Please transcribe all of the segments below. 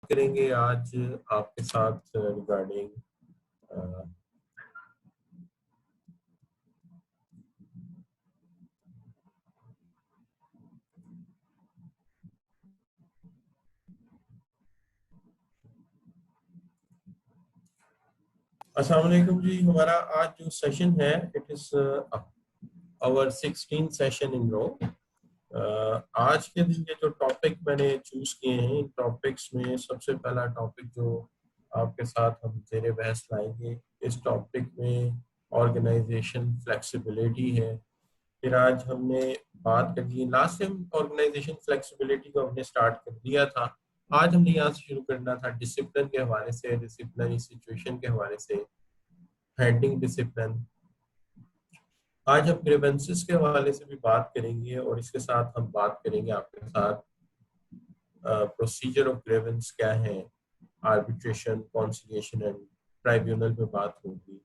करेंगे आज आपके साथ रिगार्डिंग अस्सलाम वालेकुम जी। हमारा आज जो सेशन है it is our 16 session in row. आज के दिन के जो टॉपिक मैंने चूज किए हैं, इन टॉपिक्स में सबसे पहला टॉपिक जो आपके साथ हम जेरे बहस लाएंगे, इस टॉपिक में ऑर्गेनाइजेशन फ्लेक्सिबिलिटी है। फिर आज हमने बात कर दी, लास्ट टाइम ऑर्गेनाइजेशन फ्लेक्सिबिलिटी को हमने स्टार्ट कर दिया था। आज हमने यहाँ से शुरू करना था डिसिप्लिन के हवाले से, डिसिप्लिनरी सिचुएशन के हवाले से, हैंडलिंग डिसिप्लिन। आज हम ग्रीवेंसेस के हवाले से भी बात करेंगे और इसके साथ हम बात करेंगे आपके साथ प्रोसीजर ऑफ ग्रीवेंस क्या है, आर्बिट्रेशन, कॉन्सिलिएशन एंड ट्राइब्यूनल पे बात होगी।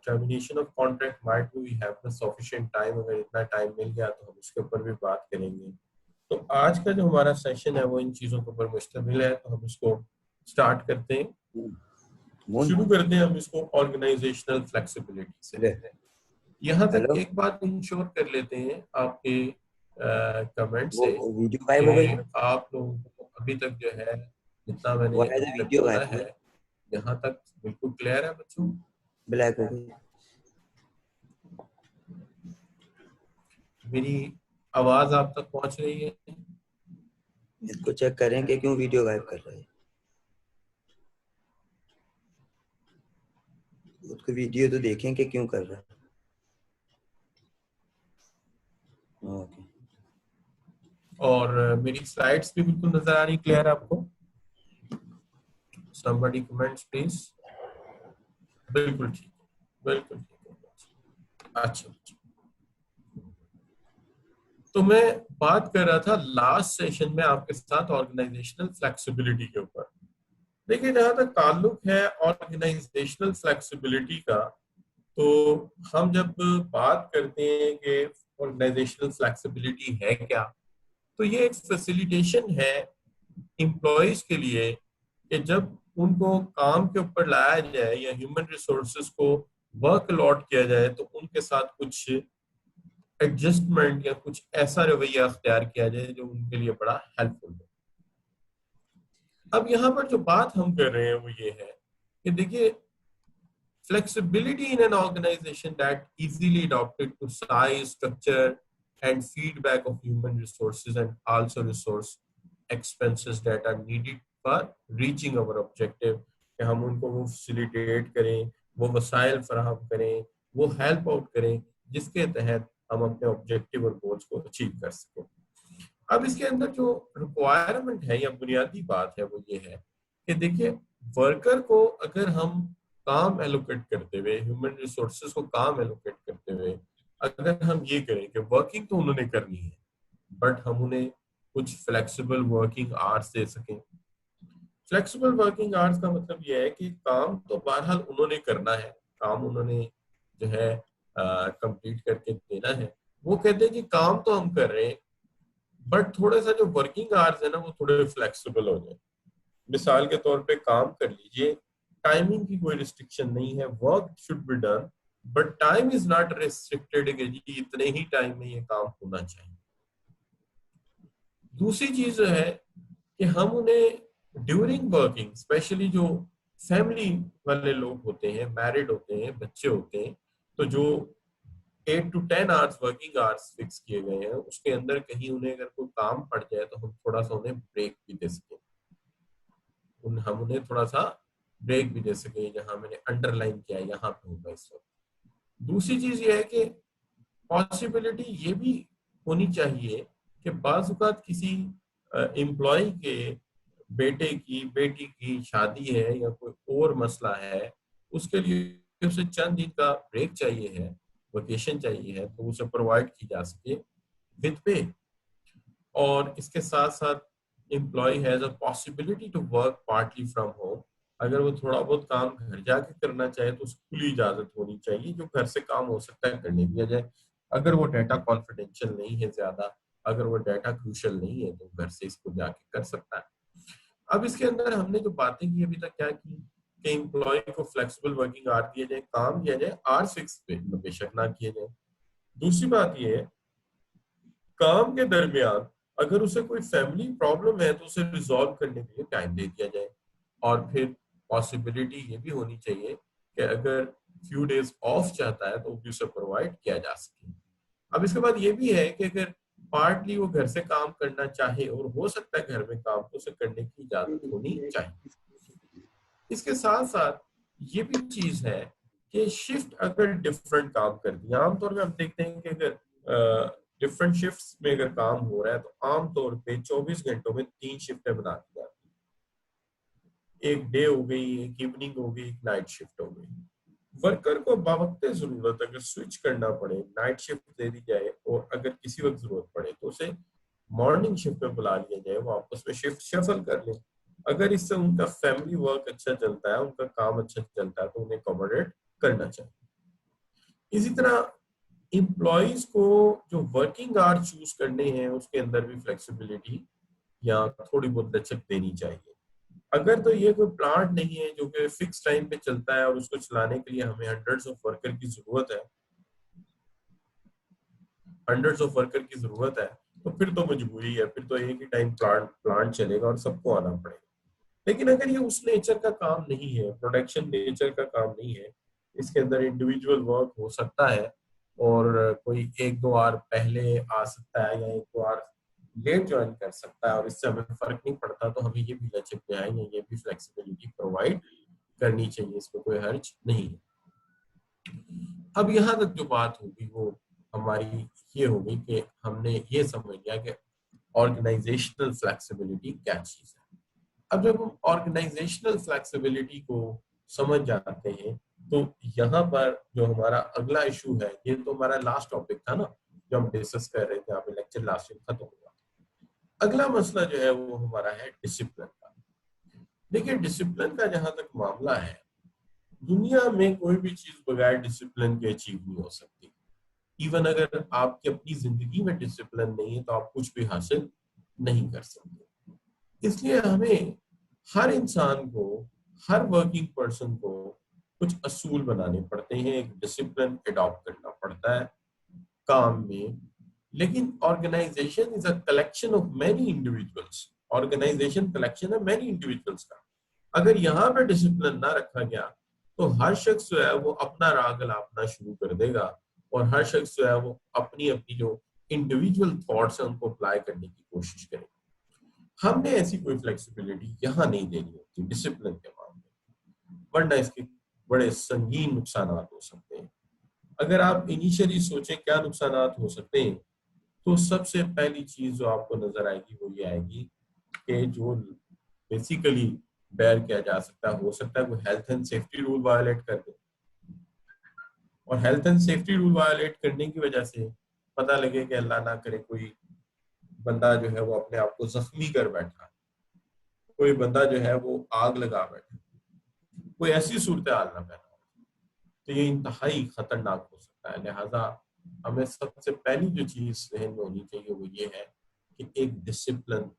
Termination of contract might we have the sufficient time, अगर इतना टाइम मिल गया तो हम उसके ऊपर भी बात करेंगे। तो आज का जो हमारा सेशन है वो इन चीजों के ऊपर मुश्तमिल है, तो हम इसको स्टार्ट करते हैं, शुरू करते हैं हम इसको ऑर्गेनाइजेशनल फ्लेक्सिबिलिटी से। यहाँ तक एक बात इंश्योर कर लेते हैं आपके कमेंट से कि आप लोगों को अभी तक जो है जितना मैंने बोला है यहाँ तक बिल्कुल क्लियर है बच्चों? ब्लैक हो गई। मेरी आवाज आप तक पहुंच रही है? इसको चेक करें कि क्यों वीडियो गायब कर रहा है। उसको वीडियो तो देखें कि क्यों कर रहा है। ओके। और मेरी स्लाइड्स भी बिल्कुल नजर आ रही, क्लियर है आपको? somebody comments please। बिल्कुल ठीक, बिल्कुल ठीक। अच्छा, तो मैं बात कर रहा था लास्ट सेशन में आपके साथ ऑर्गेनाइजेशनल फ्लेक्सिबिलिटी के ऊपर। देखिए, जहां तक ताल्लुक है ऑर्गेनाइजेशनल फ्लेक्सिबिलिटी का, तो हम जब बात करते हैं कि ऑर्गेनाइजेशनल फ्लेक्सिबिलिटी है क्या, तो ये एक फैसिलिटेशन है एम्प्लॉयज के लिए कि जब उनको काम के ऊपर लाया जाए या ह्यूमन रिसोर्सेज को वर्क अलॉट किया जाए तो उनके साथ कुछ एडजस्टमेंट या कुछ ऐसा रवैया अख्तियार किया जाए जो उनके लिए बड़ा हेल्पफुल हो। अब यहाँ पर जो बात हम कर रहे हैं वो ये है कि देखिए, flexibility in an organization that easily adapted to size, structure, and feedback of human resources and also resource expenses that are needed for reaching our objective, कि हम उनको वो facilitate करें, वो वसाइल फराहम करें, वो हेल्प आउट करें जिसके तहत हम अपने ऑब्जेक्टिव और गोल्स को अचीव कर सकें। अब इसके अंदर जो रिक्वायरमेंट है या बुनियादी बात है वो ये है कि देखिए, वर्कर को अगर हम काम एलोकेट करते हुए, ह्यूमन रिसोर्सेज को काम एलोकेट करते हुए अगर हम ये करें कि वर्किंग तो उन्होंने करनी है बट हम उन्हें कुछ फ्लेक्सिबल वर्किंग आवर्स दे सकें। फ्लेक्सिबल वर्किंग आवर्स का मतलब यह है कि काम तो बहरहाल उन्होंने करना है, काम उन्होंने जो है कंप्लीट करके देना है। वो कहते हैं कि काम तो हम कर रहे हैं बट थोड़ा सा जो वर्किंग आवर्स है ना वो थोड़े फ्लेक्सिबल हो जाए। मिसाल के तौर पे काम कर लीजिए, टाइमिंग की कोई रिस्ट्रिक्शन नहीं है, work should be done but time is not restricted कि जी इतने ही टाइम में ये काम होना चाहिए। दूसरी चीज है कि हम उन्हें ड्यूरिंग वर्किंग, स्पेशली जो फैमिली वाले लोग होते हैं, मैरिड होते हैं, बच्चे होते हैं, तो जो 8 to 10 hours working hours fix किए गए हैं उसके अंदर कहीं उन्हें अगर कोई काम पड़ जाए तो हम थोड़ा सा उन्हें ब्रेक भी दे सकें, हम उन्हें थोड़ा सा ब्रेक भी दे सके, जहां मैंने अंडरलाइन किया है यहाँ पे होगा इस वक्त। दूसरी चीज ये है कि पॉसिबिलिटी ये भी होनी चाहिए कि बाज़-औक़ात किसी एम्प्लॉय के बेटे की, बेटी की शादी है या कोई और मसला है, उसके लिए उसे चंद दिन का ब्रेक चाहिए है, वेकेशन चाहिए है, तो उसे प्रोवाइड की जा सके विद पे। और इसके साथ साथ employ has a possibility to work partly from home. अगर वो थोड़ा बहुत काम घर जाके करना चाहे तो उसकी खुली इजाजत होनी चाहिए, जो घर से काम हो सकता है करने दिया जाए। अगर वो डाटा कॉन्फिडेंशियल नहीं है ज्यादा, अगर वो डाटा क्रूशियल नहीं है तो घर से इसको जाके कर सकता है। अब इसके अंदर हमने जो बातें की अभी तक क्या की कि एम्प्लॉय को फ्लेक्सिबल वर्किंग आवर दिए जाए, काम दिया जाए, आवर्स फिक्स पे बेशक ना किए जाए। दूसरी बात ये है काम के दरमियान अगर उसे कोई फैमिली प्रॉब्लम है तो उसे रिजॉल्व करने के लिए टाइम दे दिया जाए। और फिर पॉसिबिलिटी ये भी होनी चाहिए कि अगर फ्यू डेज ऑफ चाहता है तो भी उसे प्रोवाइड किया जा सके। अब इसके बाद ये भी है कि अगर पार्टली वो घर से काम करना चाहे और हो सकता है घर में काम, तो उसे करने की इजाजत होनी चाहिए। इसके साथ साथ ये भी चीज है कि शिफ्ट अगर डिफरेंट काम कर दिया, आमतौर पे हम देखते हैं कि अगर डिफरेंट शिफ्ट्स में अगर काम हो रहा है तो आमतौर पे 24 घंटों में 3 शिफ्टें बना दी जाती है। एक डे हो गई, एक इवनिंग हो गई, एक नाइट शिफ्ट हो गई। वर्कर को बावक्त जरूरत अगर स्विच करना पड़े, नाइट शिफ्ट दे दी जाए, और अगर किसी वक्त जरूरत पड़े तो उसे मॉर्निंग शिफ्ट में बुला लिया जाए, वो आपस में शिफ्ट शफल कर ले। अगर इससे उनका फैमिली वर्क अच्छा चलता है, उनका काम अच्छा चलता है, तो उन्हें अकोमोडेट करना चाहिए। इसी तरह एम्प्लॉयज को जो वर्किंग आवर चूज करने हैं उसके अंदर भी फ्लेक्सिबिलिटी या थोड़ी बहुत लचक देनी चाहिए। अगर तो ये कोई प्लांट नहीं है जो कि फिक्स टाइम पे चलता है और उसको चलाने के लिए हमें हंड्रेड्स ऑफ वर्कर की जरूरत है, तो फिर तो मजबूरी है, फिर तो एक ही टाइम प्लांट चलेगा और सबको आना पड़ेगा। लेकिन अगर ये उस नेचर का काम नहीं है, प्रोडक्शन नेचर का काम नहीं है, इसके अंदर इंडिविजुअल वर्क हो सकता है और कोई एक दो आवर पहले आ सकता है या एक दो आवर लेट ज्वाइन कर सकता है और इससे हमें फर्क नहीं पड़ता, तो हमें ये भी लचक पे आए या ये भी फ्लेक्सिबिलिटी प्रोवाइड करनी चाहिए, इसमें कोई हर्ज नहीं है। अब यहाँ तक जो बात होगी वो हमारी ये होगी कि हमने ये समझ लिया कि ऑर्गेनाइजेशनल फ्लेक्सिबिलिटी क्या चीज है। अब जब हम ऑर्गेनाइजेशनल फ्लेक्सिबिलिटी को समझ जाते हैं तो यहाँ पर जो हमारा अगला इशू है, ये तो हमारा लास्ट टॉपिक था ना जो हम डिस्कस कर रहे थे, यहाँ लेक्चर लास्ट में खत्म हुआ। अगला मसला जो है वो हमारा है डिसिप्लिन का। देखिए डिसिप्लिन का जहां तक मामला है, दुनिया में कोई भी चीज बगैर डिसिप्लिन के अचीव नहीं हो सकती। इवन अगर आपकी अपनी जिंदगी में डिसिप्लिन नहीं है तो आप कुछ भी हासिल नहीं कर सकते। इसलिए हमें हर इंसान को, हर वर्किंग पर्सन को कुछ असूल बनाने पड़ते हैं, एक डिसिप्लिन अडॉप्ट करना पड़ता है काम में। लेकिन organisation is a collection of many individuals, organisation collection है मेनी इंडिविजुअल्स का। अगर यहाँ पे डिसिप्लिन ना रखा गया तो हर शख्स जो है वो अपना राग अलापना शुरू कर देगा और हर शख्स जो है वो अपनी अपनी जो इंडिविजुअल थॉट्स है उनको अप्लाई करने की कोशिश करेगा। हमने ऐसी कोई फ्लेक्सिबिलिटी यहाँ नहीं देनी होती डिसिप्लिन के मामले में, वरना इसके बड़े संगीन नुकसान हो सकते हैं। अगर आप इनिशियली सोचें क्या नुकसान हो सकते हैं, तो सबसे पहली चीज जो आपको नजर आएगी वो ये आएगी कि जो बेसिकली बेयर किया जा सकता है, हो सकता है वो health and safety rule violate कर दे, और health and safety rule violate करने की वजह से पता लगे कि अल्लाह ना करे कोई बंदा जो है वो अपने आप को जख्मी कर बैठा, कोई बंदा जो है वो आग लगा बैठा, कोई ऐसी सूरत हाल ना पैदा हो, तो ये इंतहाई खतरनाक हो सकता है। लिहाजा हमें सबसे पहली जो चीज जहन में होनी चाहिए वो ये है कि एक डिसिप्लिन,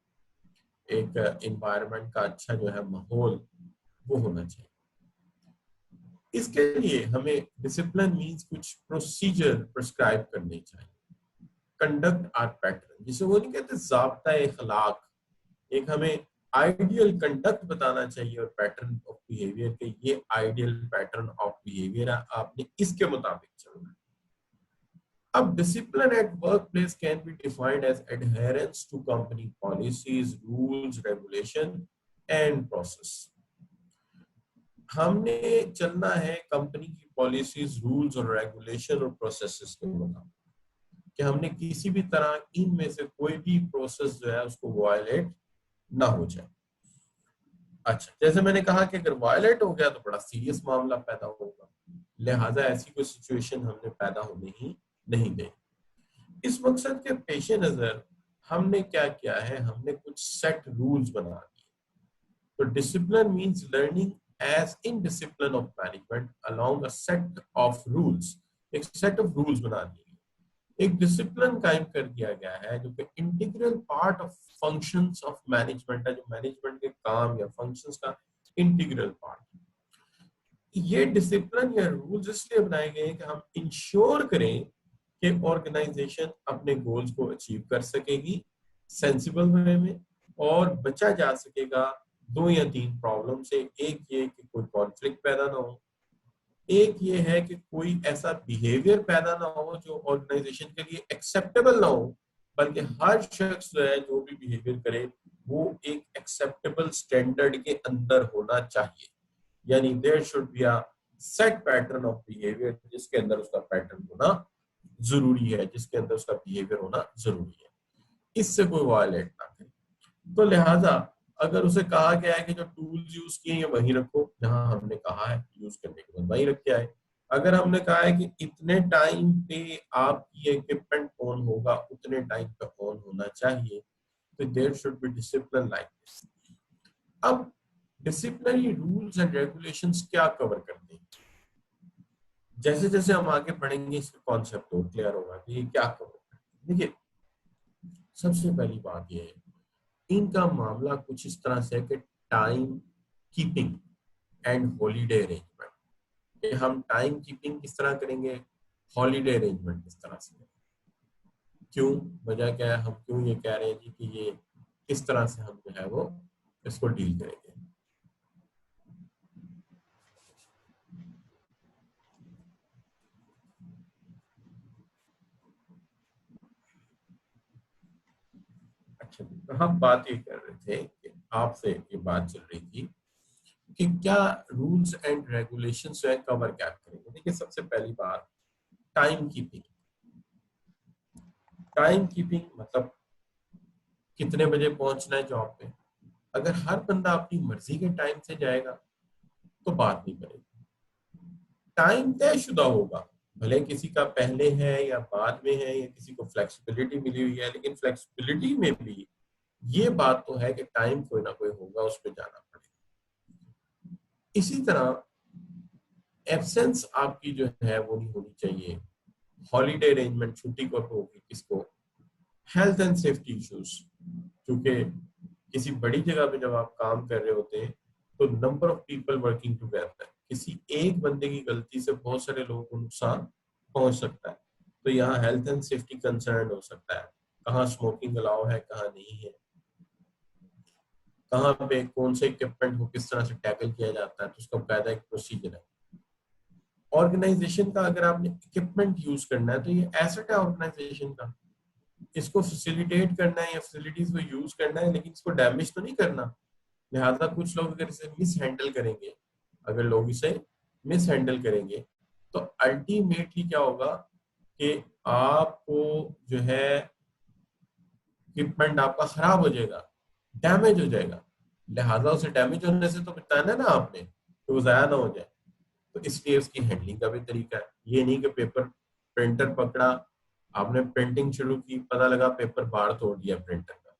एक एनवायरनमेंट का अच्छा जो है माहौल वो होना चाहिए। इसके लिए हमें डिसिप्लिन मींस कुछ प्रोसीजर प्रिस्क्राइब करने चाहिए, कंडक्ट आर पैटर्न, जिसे वो नहीं कहते ज़ाब्ता अखलाक, एक हमें आइडियल कंडक्ट बताना चाहिए और पैटर्न ऑफ बिहेवियर के ये आइडियल पैटर्न ऑफ बिहेवियर है, आपने इसके मुताबिक चलना है। अब discipline at work place can be defined as adherence to company policies, rules, regulation and process. हमने चलना है कंपनी की पॉलिसीज, रूल्स और रेगुलेशन और प्रोसेसेस के मुताबिक, कि हमने किसी भी तरह इनमें से कोई भी प्रोसेस जो है उसको वायलेट ना हो जाए। अच्छा, जैसे मैंने कहा कि अगर वायलेट हो गया तो बड़ा सीरियस मामला पैदा होगा, लिहाजा ऐसी कोई सिचुएशन हमने पैदा होने ही नहीं देनी। इस मकसद के पेश नजर हमने क्या किया है, हमने कुछ सेट रूल्स बना दिए। तो discipline means learning as in discipline of management along a set of rules, एक सेट ऑफ रूल्स बना दिए। एक डिसिप्लिन कायम कर दिया गया है जो कि integral part of functions of management है, जो मैनेजमेंट के काम या फंक्शंस का इंटीग्रल पार्ट। ये डिसिप्लिन या रूल्स इसलिए बनाए गए हैं कि हम इंश्योर करें कि ऑर्गेनाइजेशन अपने गोल्स को अचीव कर सकेगी सेंसिबल वे में, और बचा जा सकेगा दो या तीन प्रॉब्लम से। एक ये कि कोई कॉन्फ्लिक्ट पैदा ना हो, एक ये है कि कोई ऐसा बिहेवियर पैदा ना हो जो ऑर्गेनाइजेशन के लिए एक्सेप्टेबल ना हो, बल्कि हर शख्स जो है जो भी बिहेवियर करे वो एक एक्सेप्टेबल स्टैंडर्ड के अंदर होना चाहिए। यानी there should be a set pattern of behaviour, जिसके अंदर उसका पैटर्न होना जरूरी है, जिसके अंदर उसका बिहेवियर होना जरूरी है, इससे कोई वायलेट ना करे। तो लिहाजा अगर उसे कहा गया है कि जो टूल्स यूज किए हैं वहीं रखो, जहां हमने कहा है यूज करने के बाद वहीं रख के आए। अगर हमने कहा है कि इतने टाइम पे आपकी इक्विपमेंट ऑन होगा, उतने टाइम पे ऑन होना चाहिए, तो there should be discipline like this. अब डिसिप्लिनरी रूल्स एंड रेगुलेशंस क्या कवर करते हैं? जैसे जैसे हम आगे बढ़ेंगे इसका कॉन्सेप्ट और क्लियर होगा कि ये क्या कवर करते हैं। देखिए, सबसे पहली बात ये है, इनका मामला कुछ इस तरह से है कि time keeping and holiday arrangement, कि हम टाइम कीपिंग किस तरह करेंगे, हॉलीडे अरेंजमेंट किस तरह से करेंगे। क्यों, वजह क्या है, हम क्यों ये कह रहे हैं जी कि ये किस तरह से हम जो है वो इसको डील करेंगे। अच्छा, तो हम बात ये कर रहे थे कि आपसे ये बात चल रही थी कि क्या रूल्स एंड रेगुलेशंस जो है कवर क्या करेंगे। देखिए, सबसे पहली बात टाइम कीपिंग। टाइम कीपिंग मतलब कितने बजे पहुंचना है जॉब पे। अगर हर बंदा अपनी मर्जी के टाइम से जाएगा तो बात नहीं बनेगी। टाइम तयशुदा होगा, भले किसी का पहले है या बाद में है या किसी को फ्लेक्सिबिलिटी मिली हुई है, लेकिन फ्लेक्सिबिलिटी में भी ये बात तो है कि टाइम कोई ना कोई होगा, उस पर जाना पड़ेगा। इसी तरह एब्सेंस आपकी जो है वो नहीं होनी चाहिए। हॉलीडे अरेंजमेंट, छुट्टी कब होगी किसको। हेल्थ एंड सेफ्टी इश्यूज, क्योंकि किसी बड़ी जगह पे जब आप काम कर रहे होते हैं तो number of people working together, किसी एक बंदे की गलती से बहुत सारे लोगों को नुकसान पहुंच सकता है। तो यहाँ हेल्थ एंड सेफ्टी कंसर्न हो सकता है, कहाँ स्मोकिंग अलाउ है, कहाँ नहीं है, कहाँ पे कौन से इक्विपमेंट को किस तरह से टैकल किया जाता है, तो उसका कायदा एक प्रोसीजर है। ऑर्गेनाइजेशन का अगर आपने इक्विपमेंट यूज करना है तो ये एसेट है ऑर्गेनाइजेशन का, इसको फैसिलिटेट करना है या फैसिलिटीज को यूज करना है, लेकिन इसको डैमेज तो नहीं करना। लिहाजा कुछ लोग अगर इसे मिस हैंडल करेंगे, अगर लोग इसे मिस हैंडल करेंगे तो अल्टीमेटली क्या होगा कि आपको जो है इक्विपमेंट आपका खराब हो जाएगा, डैमेज हो जाएगा। लिहाजा उसे डैमेज होने से तो बचाना है ना आपने, तो वो जाया ना हो जाए। तो इसलिए उसकी हैंडलिंग का भी तरीका है। ये नहीं कि पेपर प्रिंटर पकड़ा, आपने प्रिंटिंग शुरू की, पता लगा पेपर बाहर तोड़ दिया प्रिंटर का,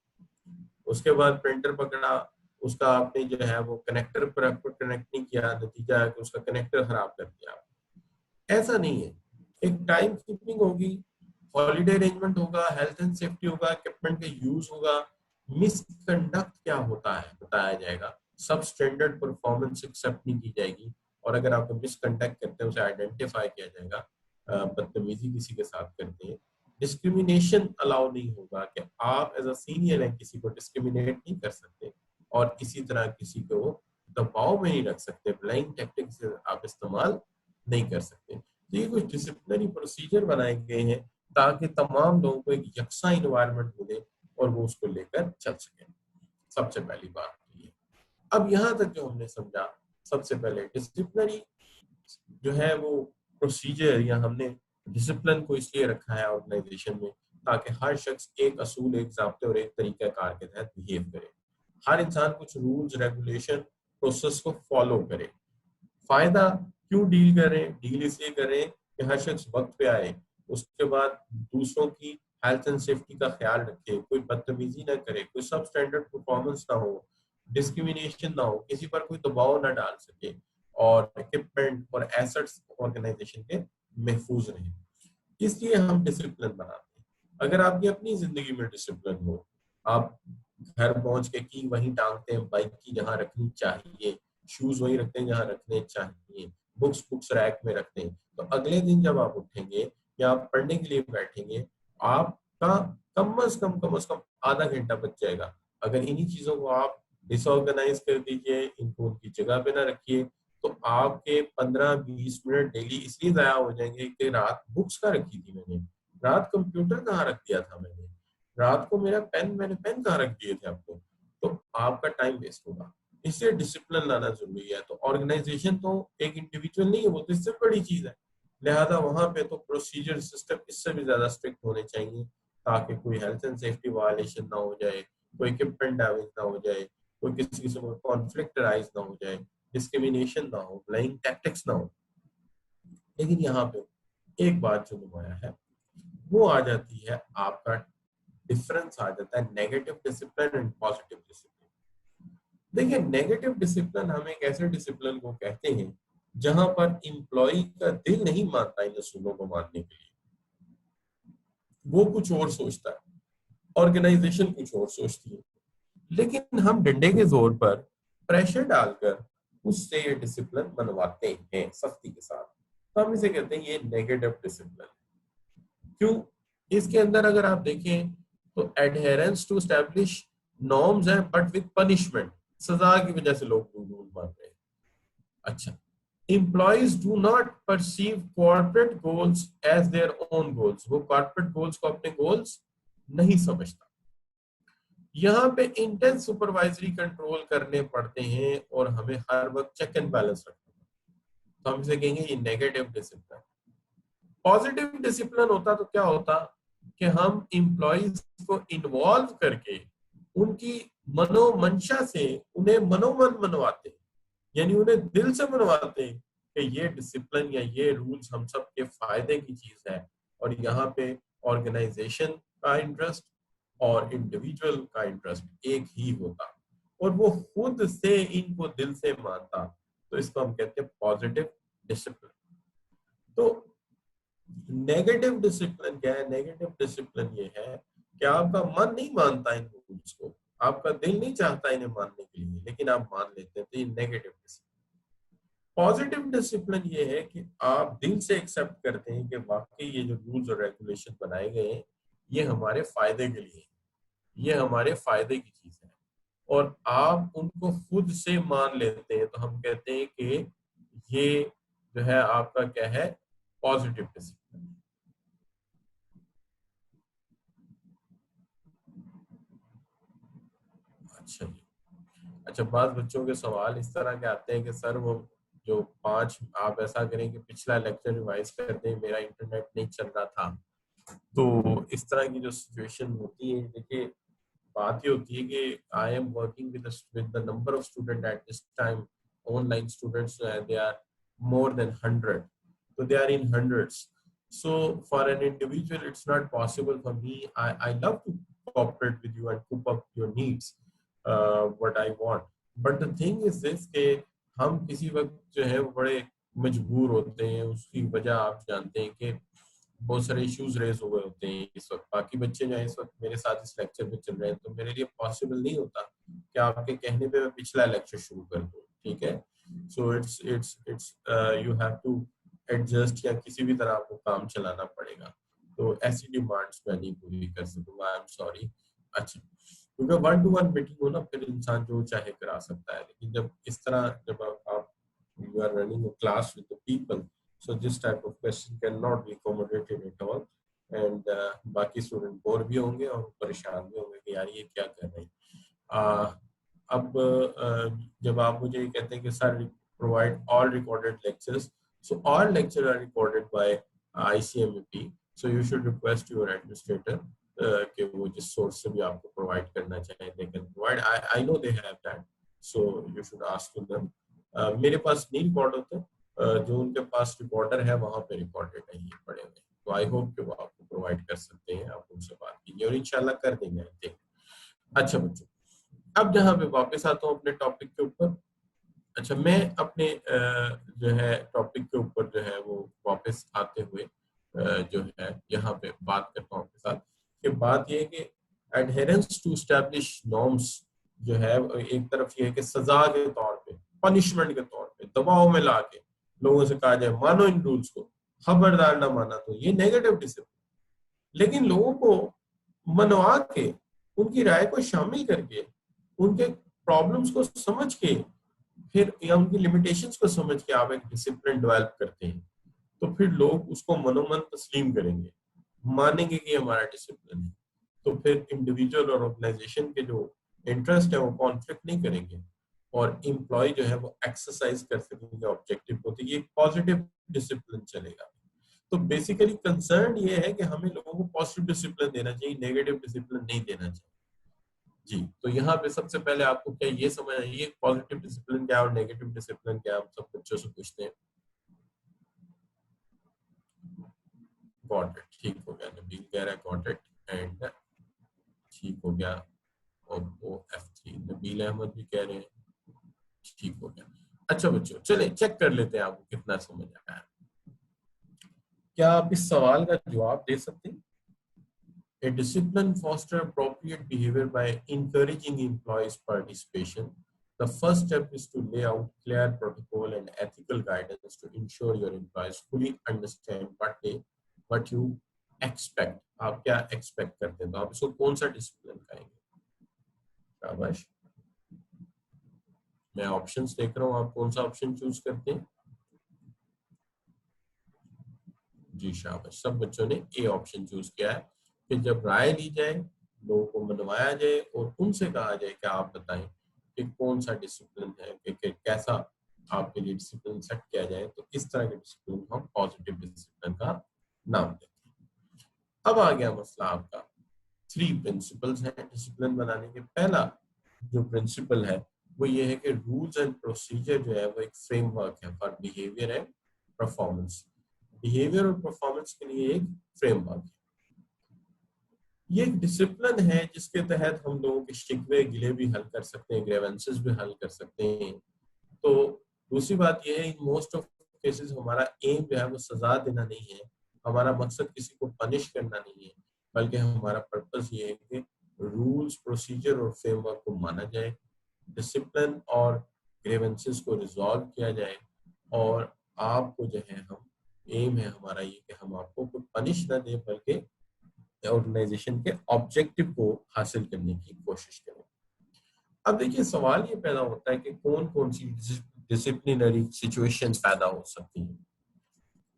उसके बाद प्रिंटर पकड़ा, उसका आपने जो है वो कनेक्टर पर आपको कनेक्ट नहीं किया, नतीजा है कि उसका कनेक्टर खराब कर दिया। ऐसा नहीं है, एक टाइम कीपिंग होगी, हॉलीडे अरेंजमेंट होगा, हेल्थ एंड सेफ्टी होगा, इक्विपमेंट का यूज होगा। मिसकंडक्ट क्या होता है बताया जाएगा, सब स्टैंडर्ड परफॉर्मेंस एक्सेप्ट नहीं की जाएगी, और अगर आप मिसकंडक्ट करते हैं उसे आइडेंटिफाई किया जाएगा। बदतमीजी किसी के साथ करते हैं, डिस्क्रिमिनेशन अलाउ नहीं होगा, कि आप एज अ सीनियर है किसी को डिस्क्रिमिनेट नहीं कर सकते, और इसी तरह किसी को दबाव में नहीं रख सकते, ब्लाइंड टैक्टिक्स आप इस्तेमाल नहीं कर सकते। तो ये कुछ डिसिप्लिनरी प्रोसीजर बनाए गए हैं ताकि तमाम लोगों को एक यकसा इन्वायरमेंट मिले और वो उसको लेकर चल सके। सबसे पहली बात तो ये। अब यहाँ तक जो हमने समझा, सबसे पहले डिसिप्लिनरी जो है वो प्रोसीजर, या हमने डिसिप्लिन को इसलिए रखा है ऑर्गेनाइजेशन में ताकि हर शख्स एक असूल, एक ज़ाब्ते और एक तरीका कार के तहत बिहेव करे। हर इंसान कुछ रूल्स रेगुलेशन प्रोसेस को फॉलो करे। फायदा क्यों डील करें, डील इसलिए करें कि हर शख्स वक्त पे आए, उसके बाद दूसरों की हेल्थ एंड सेफ्टी का ख्याल रखे, कोई बदतमीजी ना करे, कोई सब स्टैंडर्ड परफॉर्मेंस ना हो, डिस्क्रिमिनेशन ना हो, किसी पर कोई दबाव ना डाल सके, और इक्विपमेंट और एसेट्स ऑर्गेनाइजेशन के महफूज रहे। इसलिए हम डिसिप्लिन बनाते हैं। अगर आपकी अपनी जिंदगी में डिसिप्लिन हो, आप घर पहुंच के की वहीं टांगते हैं, बाइक की जहां रखनी चाहिए, शूज वहीं रखते हैं जहां रखने चाहिए, बुक्स रैक में रखते हैं, तो अगले दिन जब आप उठेंगे या आप पढ़ने के लिए बैठेंगे, आपका कम से कम आधा घंटा बच जाएगा। अगर इन्हीं चीजों को आप डिसऑर्गेनाइज कर दीजिए, इनको उनकी जगह पे ना रखिए, तो आपके 15-20 मिनट डेली इसलिए जाया हो जाएंगे कि रात बुक्स कहाँ रखी थी मैंने, रात कंप्यूटर कहाँ रख दिया था मैंने, रात को मैंने पेन कहाँ रख दिए थे आपको, तो आपका टाइम वेस्ट होगा। इससे डिसिप्लिन लाना जरूरी है। तो ऑर्गेनाइजेशन तो एक इंडिविजुअल नहीं है, वो तो इससे बड़ी चीज है। लिहाजा वहां पे तो प्रोसीजर सिस्टम इससे भी ज्यादा स्ट्रिक्ट होने चाहिए, ताकि कोई हेल्थ एंड सेफ्टी वायलेशन ना हो जाए, कोई इक्विपमेंट डैमेज ना हो जाए, कोई किसी किस्म का कॉन्फ्लिक्ट राइज ना हो जाए, डिस्क्रिमिनेशन ना हो, ब्लाइंड टैक्टिक्स ना हो। लेकिन यहाँ पे एक बात जो नुमाया है वो आ जाती है, आपका डिफरेंस आ जाता है negative discipline and positive discipline. देखिए, नेगेटिव डिसिप्लिन हम एक ऐसे डिसिप्लिन को कहते हैं जहां पर इंप्लॉय का दिल नहीं मानता इन असूलों को मानने के लिए, वो कुछ और सोचता है, ऑर्गेनाइजेशन कुछ और सोचती है, लेकिन हम डंडे के जोर पर प्रेशर डालकर उससे ये डिसिप्लिन बनवाते हैं सख्ती के साथ। तो हम इसे कहते हैं ये नेगेटिव डिसिप्लिन। क्यों? इसके अंदर अगर आप देखें तो एडहेरेंस टू एस्टैब्लिश नॉर्म्स है, बट विद पनिशमेंट, सजा की वजह से लोग रूल मान रहे हैं। अच्छा, employees do not perceive corporate goals as their own goals, वो कॉर्पोरेट गोल्स को अपने गोल्स नहीं समझता। यहाँ पे इंटेंस सुपरवाइजरी कंट्रोल करने पड़ते हैं और हमें हर वक्त चेक एंड बैलेंस रखना पड़ता है। तो हम इसे कहेंगे ये नेगेटिव डिसिप्लिन। पॉजिटिव डिसिप्लिन होता तो क्या होता कि हम इंप्लॉइज को इन्वॉल्व करके उनकी मनोमंशा से उन्हें मनोमन मनवाते, यानी उन्हें दिल से मनवाते कि ये डिसिप्लिन या ये रूल्स हम सब के फायदे की चीज है, और यहाँ पे ऑर्गेनाइजेशन का इंटरेस्ट और इंडिविजुअल का इंटरेस्ट एक ही होता, और वो खुद से इनको दिल से मानता। तो इसको हम कहते हैं पॉजिटिव डिसिप्लिन। तो नेगेटिव डिसिप्लिन क्या है? नेगेटिव डिसिप्लिन ये है कि आपका मन नहीं मानता इन रूल्स को, आपका दिल नहीं चाहता इन्हें मानने के लिए, लेकिन आप मान लेते हैं, तो ये नेगेटिव डिसिप्लिन। पॉजिटिव डिसिप्लिन ये है कि आप दिल से एक्सेप्ट करते हैं कि वाकई ये जो रूल्स और रेगुलेशन बनाए गए हैं ये हमारे फायदे के लिए, ये हमारे फायदे की चीज है, और आप उनको खुद से मान लेते हैं। तो हम कहते हैं कि ये जो है आपका क्या है? Positive discipline. अच्छा जी। अच्छा, बाद बच्चों के सवाल इस तरह के आते हैं कि सर वो जो 5 आप ऐसा करें कि पिछला लेक्चर रिवाइज कर दें, मेरा इंटरनेट नहीं चल रहा था। तो इस तरह की जो सिचुएशन होती है, देखिए बात ये होती है कि I am working with the number of student at this time, online students they are more than 100, so they are in hundreds. So for an individual it's not possible for me. I love to cooperate with you and coop up your needs, what I want, but the thing is this कि हम किसी वक्त जो है वो बड़े मजबूर होते हैं। उसकी वजह आप जानते हैं कि बहुत सारे इश्यूज रेज हो गए होते हैं इस वक्त। बाकी बच्चे जो है इस वक्त मेरे साथ इस लेक्चर में चल रहे हैं, तो मेरे लिए पॉसिबल नहीं होता कि आपके कहने पे मैं पिछला लेक्चर शुरू कर दूं, ठीक है। So it's you have to adjust, या किसी भी तरह आपको काम चलाना पड़ेगा। तो ऐसी डिमांड्स मैं नहीं पूरी कर सकूंगा, आई एम सॉरी। अच्छा, क्योंकि 1-to-1 मीटिंग हो ना, फिर इंसान जो चाहे करा सकता है, लेकिन जब इस तरह जब आप you are running a class with the people, so this type of question cannot be accommodated at all, and बाकी स्टूडेंट बोर भी होंगे और परेशान भी होंगे कि यार ये क्या कर रहे हैं। अब जब आप मुझे ये कहते हैं कि sir provide all recorded lectures, so all lecture are recorded by ICMP, so you should request your administrator कि वो जिस सोर्स से भी आपको प्रोवाइड करना चाहे they can provide. I know they have that, so you should ask to them. मेरे पास नहीं रिकॉर्ड होते, जो उनके पास रिकॉर्डर है वहां पे रिकॉर्डेड है ये पड़े हुए, तो आई होप कि वो आपको प्रोवाइड कर सकते हैं। आप उनसे बात कीजिए और इंशाल्लाह कर देंगे, आई थिंक। अच्छा बच्चों, अब जहाँ पे वापस आता हूँ अपने टॉपिक के ऊपर। अच्छा, मैं अपने जो है टॉपिक के ऊपर जो है वो वापस आते हुए जो है यहाँ पे बात करता हूँ आपके साथ कि बात ये है कि एडहेरेंस टू एस्टैब्लिश नॉर्म्स जो है एक तरफ ये है कि सजा के तौर पे, पनिशमेंट के तौर पे, दबाव में ला के लोगों से कहा जाए मानो इन रूल्स को, खबरदार ना माना तो ये नेगेटिव डिसिप्लिन। लेकिन लोगों को मनवा के, उनकी राय को शामिल करके, उनके प्रॉब्लम्स को समझ के, फिर या उनकी लिमिटेशंस को समझ के आप एक डिसिप्लिन डेवलप करते हैं, तो फिर लोग उसको मनोमन तस्लीम करेंगे, मानेंगे कि हमारा डिसिप्लिन है। तो फिर इंडिविजुअल और ऑर्गेनाइजेशन के जो इंटरेस्ट है वो कॉन्फ्लिक्ट नहीं करेंगे और एम्प्लॉय जो है वो एक्सरसाइज कर सकेंगे ऑब्जेक्टिव को, तो ये पॉजिटिव डिसिप्लिन चलेगा। तो बेसिकली कंसर्न ये है कि हमें लोगों को पॉजिटिव डिसिप्लिन देना चाहिए, नेगेटिव डिसिप्लिन नहीं देना चाहिए। जी, तो यहाँ पे सबसे पहले आपको क्या ये समझ आइए पॉजिटिव डिसिप्लिन क्या और नेगेटिव डिसिप्लिन क्या, हम सब बच्चों से पूछते हैं। गॉट इट, ठीक हो गया, नबील कह रहा है गॉट इट एंड ठीक हो गया, और वो F3 नबील अहमद भी कह रहे हैं ठीक हो गया। अच्छा बच्चों चले चेक कर लेते हैं आपको कितना समझ आया है। क्या आप इस सवाल का जवाब दे सकते हैं? A discipline foster appropriate behavior by encouraging employees' participation. The first step is to lay out clear protocol and ethical guidance to ensure your employees fully understand what you expect. आप क्या expect करते हैं, तो आप इसको कौन सा discipline कहेंगे? शाबाश, मैं ऑप्शंस देख रहा हूँ, आप कौन सा ऑप्शन चूज करते हैं? जी शाबाश, सब बच्चों ने ए ऑप्शन चूज किया है कि जब राय ली जाए, लोगों को मनवाया जाए और उनसे कहा जाए कि आप बताएं कि कौन सा डिसिप्लिन है, कि कैसा आपके लिए डिसिप्लिन सेट किया जाए, तो इस तरह के डिसिप्लिन को हम पॉजिटिव डिसिप्लिन का नाम देते हैं। अब आ गया मसला आपका 3 प्रिंसिपल्स हैं डिसिप्लिन बनाने के। पहला जो प्रिंसिपल है वो ये है कि रूल्स एंड प्रोसीजर जो है वो एक फ्रेमवर्क है for behaviour and performance. Behaviour और परफॉर्मेंस के लिए एक फ्रेमवर्क है। ये एक डिसिप्लिन है जिसके तहत हम लोगों के शिकवे गिले भी हल कर सकते हैं, ग्रीवेंसेस भी हल कर सकते हैं। तो दूसरी बात यह है इन मोस्ट ऑफ केसेस हमारा एम जो है वो सजा देना नहीं है, हमारा मकसद किसी को पनिश करना नहीं है, बल्कि हमारा पर्पस ये है कि रूल्स प्रोसीजर और फ्रेमवर्क को माना जाए, डिसिप्लिन और ग्रीवेंसेस को रिजॉल्व किया जाए, और आपको जो है हम एम है हमारा ये कि हम आपको कोई पनिश ना दें बल्कि ऑर्गेनाइजेशन के ऑब्जेक्टिव को हासिल करने की कोशिश करें। अब देखिए सवाल ये पैदा होता है कि कौन कौन सी डिसिप्लिनरी सिचुएशंस पैदा हो सकती हैं।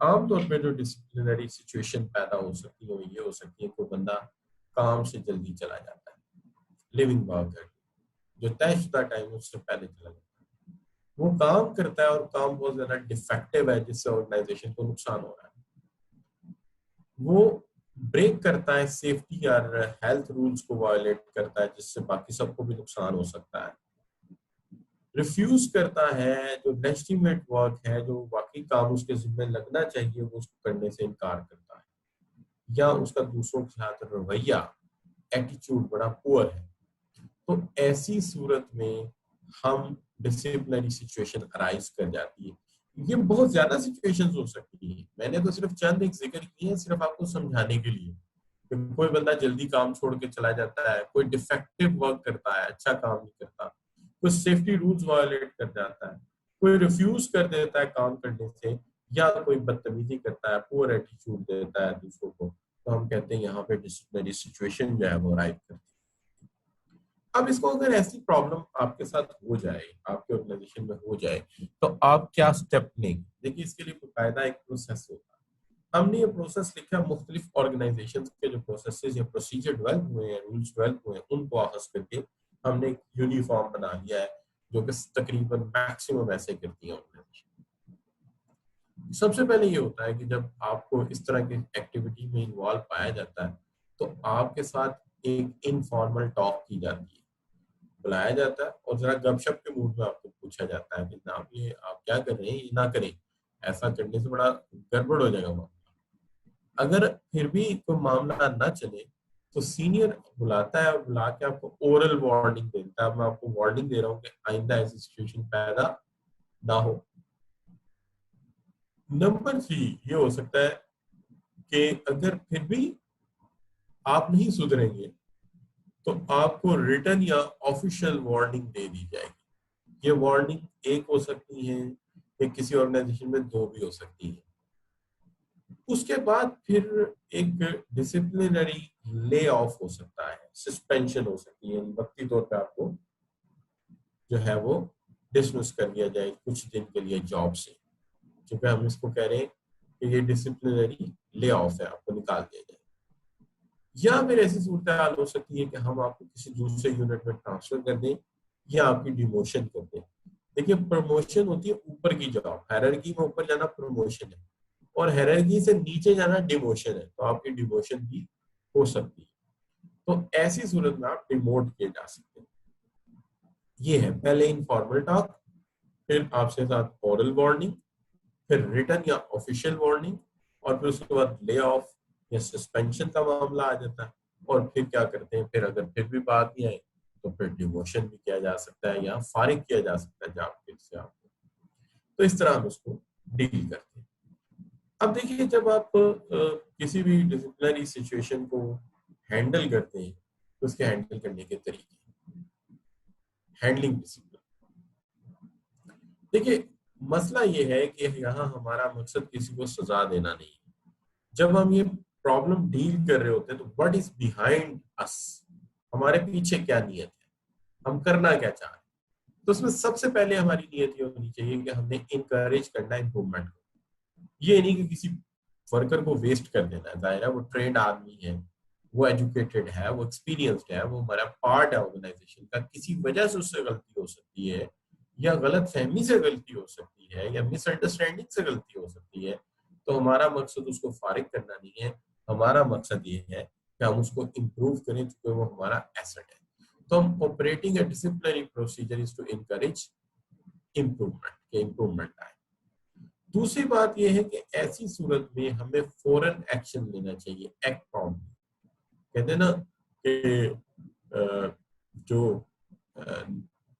आमतौर पे जो डिसिप्लिनरी सिचुएशन पैदा हो सकती है वो ये हो सकती है कोई बंदा काम से जल्दी चला जाता है, लिविंग वर्कर जो तयशुदा टाइम उससे पहले चला जाता है, वो काम करता है और काम बहुत ज्यादा डिफेक्टिव है जिससे ऑर्गेनाइजेशन को नुकसान हो रहा है, वो ब्रेक करता है सेफ्टी और हेल्थ रूल्स को वायलेट करता है जिससे बाकी सबको भी नुकसान हो सकता है, रिफ्यूज करता है जो लेजिटिमेट वर्क है, जो बाकी काम उसके जिम्मे लगना चाहिए वो उसको करने से इनकार करता है, या उसका दूसरों के साथ रवैया एटीट्यूड बड़ा पुअर है। तो ऐसी सूरत में हम डिसिप्लिनरी सिचुएशन अराइज कर जाती है। ये बहुत ज्यादा सिचुएशंस हो सकती है, मैंने तो सिर्फ चंद एक जिक्र किए हैं सिर्फ आपको समझाने के लिए। कोई बंदा जल्दी काम छोड़ के चला जाता है, कोई डिफेक्टिव वर्क करता है, अच्छा काम नहीं करता, कोई सेफ्टी रूल्स वायलेट कर जाता है, कोई रिफ्यूज कर देता है काम करने से, या कोई बदतमीजी करता है, पुअर एटीट्यूड देता है दूसरों को, तो हम कहते हैं यहाँ पे डिसिप्लिनरी सिचुएशन जो है वो अराइव करती है। अब इसको अगर ऐसी प्रॉब्लम आपके साथ हो जाए, आपके ऑर्गेनाइजेशन में हो जाए, तो आप क्या स्टेप लेंगे? देखिए इसके लिए बाकायदा एक प्रोसेस होता है। हमने ये प्रोसेस लिखा है, मुख्तलिफ ऑर्गेनाइजेशन के जो प्रोसेसेस या प्रोसीजर डेवलप हुए हैं, रूल्स डेवलप हुए हैं, उनको अखज़ करके हमने एक यूनिफॉर्म बना लिया है जो कि तकरीबन मैक्सिमम ऐसे करती है ऑर्गेनाइजेशन। सबसे पहले ये होता है कि जब आपको इस तरह की एक्टिविटी में इन्वॉल्व पाया जाता है तो आपके साथ एक इनफॉर्मल टॉक की जाती है, बुलाया जाता है और जरा गपशप के मूड में आपको पूछा जाता है कि जनाब ये आप क्या कर रहे हैं, ये ना करें, ऐसा करने से बड़ा गड़बड़ हो जाएगा मामला। अगर फिर भी कोई मामला ना चले तो सीनियर बुलाता है और बुला के आपको ओरल वार्निंग देता है, मैं आपको वार्निंग दे रहा हूँ कि आइंदा ऐसी सिचुएशन पैदा ना हो। नंबर 3 ये हो सकता है कि अगर फिर भी आप नहीं सुधरेंगे तो आपको रिटर्न या ऑफिशियल वार्निंग दे दी जाएगी। ये वार्निंग एक हो सकती है या किसी ऑर्गेनाइजेशन में दो भी हो सकती है। उसके बाद फिर एक डिसिप्लिनरी ले ऑफ हो सकता है, सस्पेंशन हो सकती है, वक्ती तौर पे आपको जो है वो डिसमिस कर दिया जाए कुछ दिन के लिए जॉब से, क्योंकि हम इसको कह रहे हैं कि ये डिसिप्लिनरी ले ऑफ है, आपको निकाल दिया जाए। या फिर ऐसी सूरत हाल हो सकती है कि हम आपको किसी दूसरे यूनिट में ट्रांसफर कर दें या आपकी डिमोशन कर दें। देखिए, प्रमोशन होती है ऊपर की जॉब, हायरार्की में ऊपर जाना प्रमोशन है, और हायरार्की से नीचे जाना डिमोशन है, तो आपकी डिमोशन भी हो सकती है। तो ऐसी सूरत में आप डिमोट किए जा सकते हैं। ये है पहले इनफॉर्मल टॉक, फिर आपसे साथ ओरल वार्निंग, फिर रिटर्न या ऑफिशियल वार्निंग, और फिर उसके बाद ले ऑफ या सस्पेंशन का मामला आ जाता है। और फिर क्या करते हैं, फिर अगर फिर भी बात नहीं आई तो फिर डिमोशन भी किया जा सकता है या फारिग किया जा सकता है जॉब से आपको। तो इस तरह हम उसको डील करते हैं। अब देखिए, जब आप किसी भी डिसिप्लिनरी सिचुएशन को हैंडल करते हैं तो उसके हैंडल करने के तरीके, हैंडलिंग डिसिप्लिन। देखिए, मसला ये है कि यहाँ हमारा मकसद किसी को सजा देना नहीं है। जब हम ये प्रॉब्लम डील कर रहे होते हैं तो व्हाट इज बिहाइंड अस, हमारे पीछे क्या नियत है, हम करना क्या चाह रहे हैं। तो उसमें सबसे पहले हमारी नियत ये होनी चाहिए कि हमने इनकरेज करना इम्प्रूवमेंट को। ये नहीं कि किसी वर्कर को वेस्ट कर देना है। जाहिर है वो ट्रेंड आदमी है, वो एजुकेटेड है, वो एक्सपीरियंस्ड है, वो हमारा पार्ट है ऑर्गेनाइजेशन का, किसी वजह से उससे गलती हो सकती है, या गलत फहमी से गलती हो सकती है, या मिसअंडरस्टैंडिंग से गलती हो सकती है। तो हमारा मकसद उसको फारिग करना नहीं है, हमारा मकसद ये है कि हम उसको इम्प्रूव करें, क्योंकि वो हमारा एसेट है। तो हम operating a disciplinary procedure is to encourage improvement, के इम्प्रूवमेंट आए। दूसरी बात यह है कि ऐसी सूरत में हमें फौरन एक्शन लेना चाहिए, एक्ट प्रॉम्प्टली। कहते हैं ना कि जो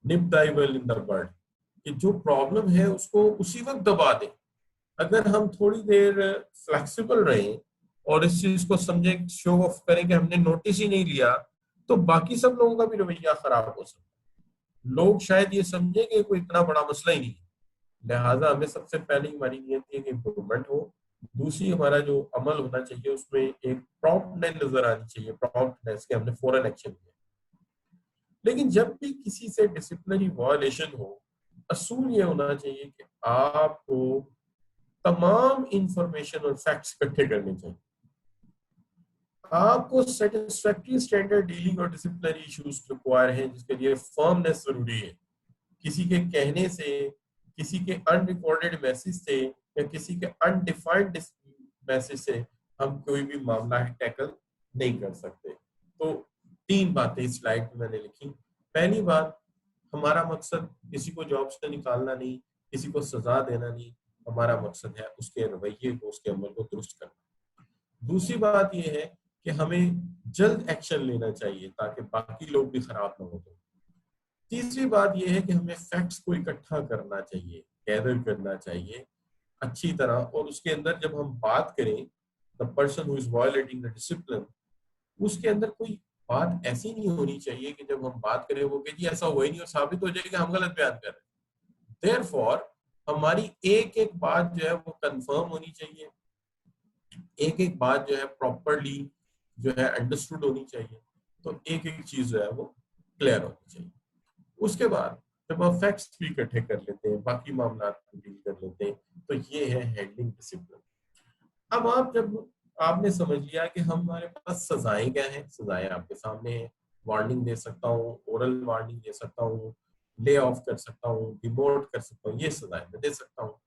निप the evil in the bird, कि जो प्रॉब्लम है उसको उसी वक्त दबा दें। अगर हम थोड़ी देर फ्लेक्सिबल रहें और इस चीज को समझे, शो ऑफ करें कि हमने नोटिस ही नहीं लिया, तो बाकी सब लोगों का भी रवैया खराब हो सकता है। लोग शायद ये समझे कि कोई इतना बड़ा मसला ही नहीं है। लिहाजा हमें सबसे पहले हमारी नियत है कि इम्प्रूवमेंट हो। दूसरी, हमारा जो अमल होना चाहिए उसमें एक प्रॉम्प्टनेस नजर आनी चाहिए, प्रॉम्प्टनेस के हमने फौरन एक्शन लिया। लेकिन जब भी किसी से डिसिप्लिनरी वायलेशन हो, असूल ये होना चाहिए कि आपको तमाम इंफॉर्मेशन और फैक्ट्स इकट्ठे करने चाहिए। आपको सेटिस्फैक्टरी स्टैंडर्ड डीलिंग और डिसिप्लिनरी इश्यूज रिक्वायर है, जिसके लिए फर्मनेस जरूरी है। किसी के कहने से, किसी के अनरिकॉर्डेड मैसेज से, या किसी के अनडिफाइंड मैसेज से हम कोई भी मामला टैकल नहीं कर सकते। तो तीन बातें इस स्लाइड में मैंने लिखी। पहली बात, हमारा मकसद किसी को जॉब से निकालना नहीं, किसी को सजा देना नहीं, हमारा मकसद है उसके रवैये को, उसके अमल को दुरुस्त करना। दूसरी बात यह है कि हमें जल्द एक्शन लेना चाहिए ताकि बाकी लोग भी खराब ना हो। तीसरी बात यह है कि हमें फैक्ट्स को इकट्ठा करना चाहिए, गैदर करना चाहिए अच्छी तरह, और उसके अंदर जब हम बात करें, the person who is violating the discipline, उसके अंदर कोई बात ऐसी नहीं होनी चाहिए कि जब हम बात करें वो कि जी ऐसा हुआ ही नहीं, और साबित हो जाए कि हम गलत बयान कर रहे हैं। देयरफॉर हमारी एक एक बात जो है वो कंफर्म होनी चाहिए, एक एक बात जो है प्रॉपरली जो है अंडरस्टूड होनी चाहिए। तो एक एक चीज जो है वो क्लियर होनी चाहिए। उसके बाद जब आप फैक्ट्स भी इकट्ठे कर लेते हैं, बाकी मामला को डील कर लेते हैं, तो ये है हैंडलिंग डिसिप्लिन। अब आप जब आपने समझ लिया कि हमारे पास सजाएं क्या हैं, सजाएं आपके सामने हैं। वार्निंग दे सकता हूँ, ओरल वार्निंग दे सकता हूँ, ले ऑफ कर सकता हूँ, डिमोट कर सकता हूँ, ये सजाएं मैं दे सकता हूँ।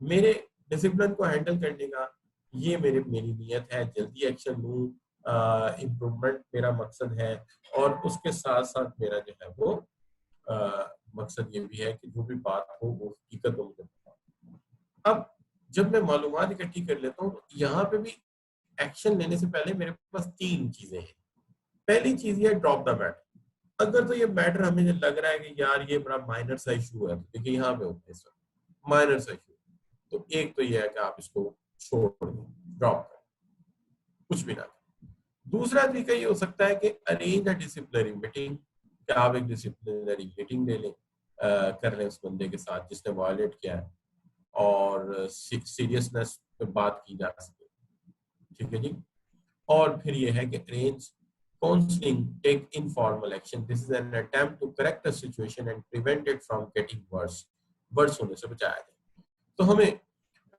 मेरे डिसिप्लिन को हैंडल करने का ये मेरी नीयत है, जल्दी एक्शन लूँ, इम्प्रूवमेंट मेरा मकसद है, और उसके साथ साथ मेरा जो है वो मकसद ये भी है कि जो भी बात हो वो हकीकत हो मुझे पता। अब जब मैं मालूमात इकट्ठी कर लेता हूँ, तो यहाँ पे भी एक्शन लेने से पहले मेरे पास तीन चीजें हैं। पहली चीज ये ड्रॉप द मैटर। अगर तो ये मैटर हमें लग रहा है कि यार ये बड़ा माइनर सा इशू है, तो देखिए यहाँ पे होता है सर माइनर सा इशू, तो एक तो ये है कि आप इसको छोड़ दें, ड्रॉप करें। कुछ भी ना करें। दूसरा तरीका ये हो सकता है कि अरेंज अ डिसिप्लिनरी मीटिंग, कि आप एक डिसिप्लिनरी मीटिंग ले लें, कर लें उस बंदे के साथ जिसने वायलेट किया है, और सीरियसनेस पे बात की जा सके, ठीक है जी। और फिर ये है कि arrange counselling, take informal action, this is an attempt to correct the situation and prevent it from getting worse, worse होने से बचाया जाए। तो हमें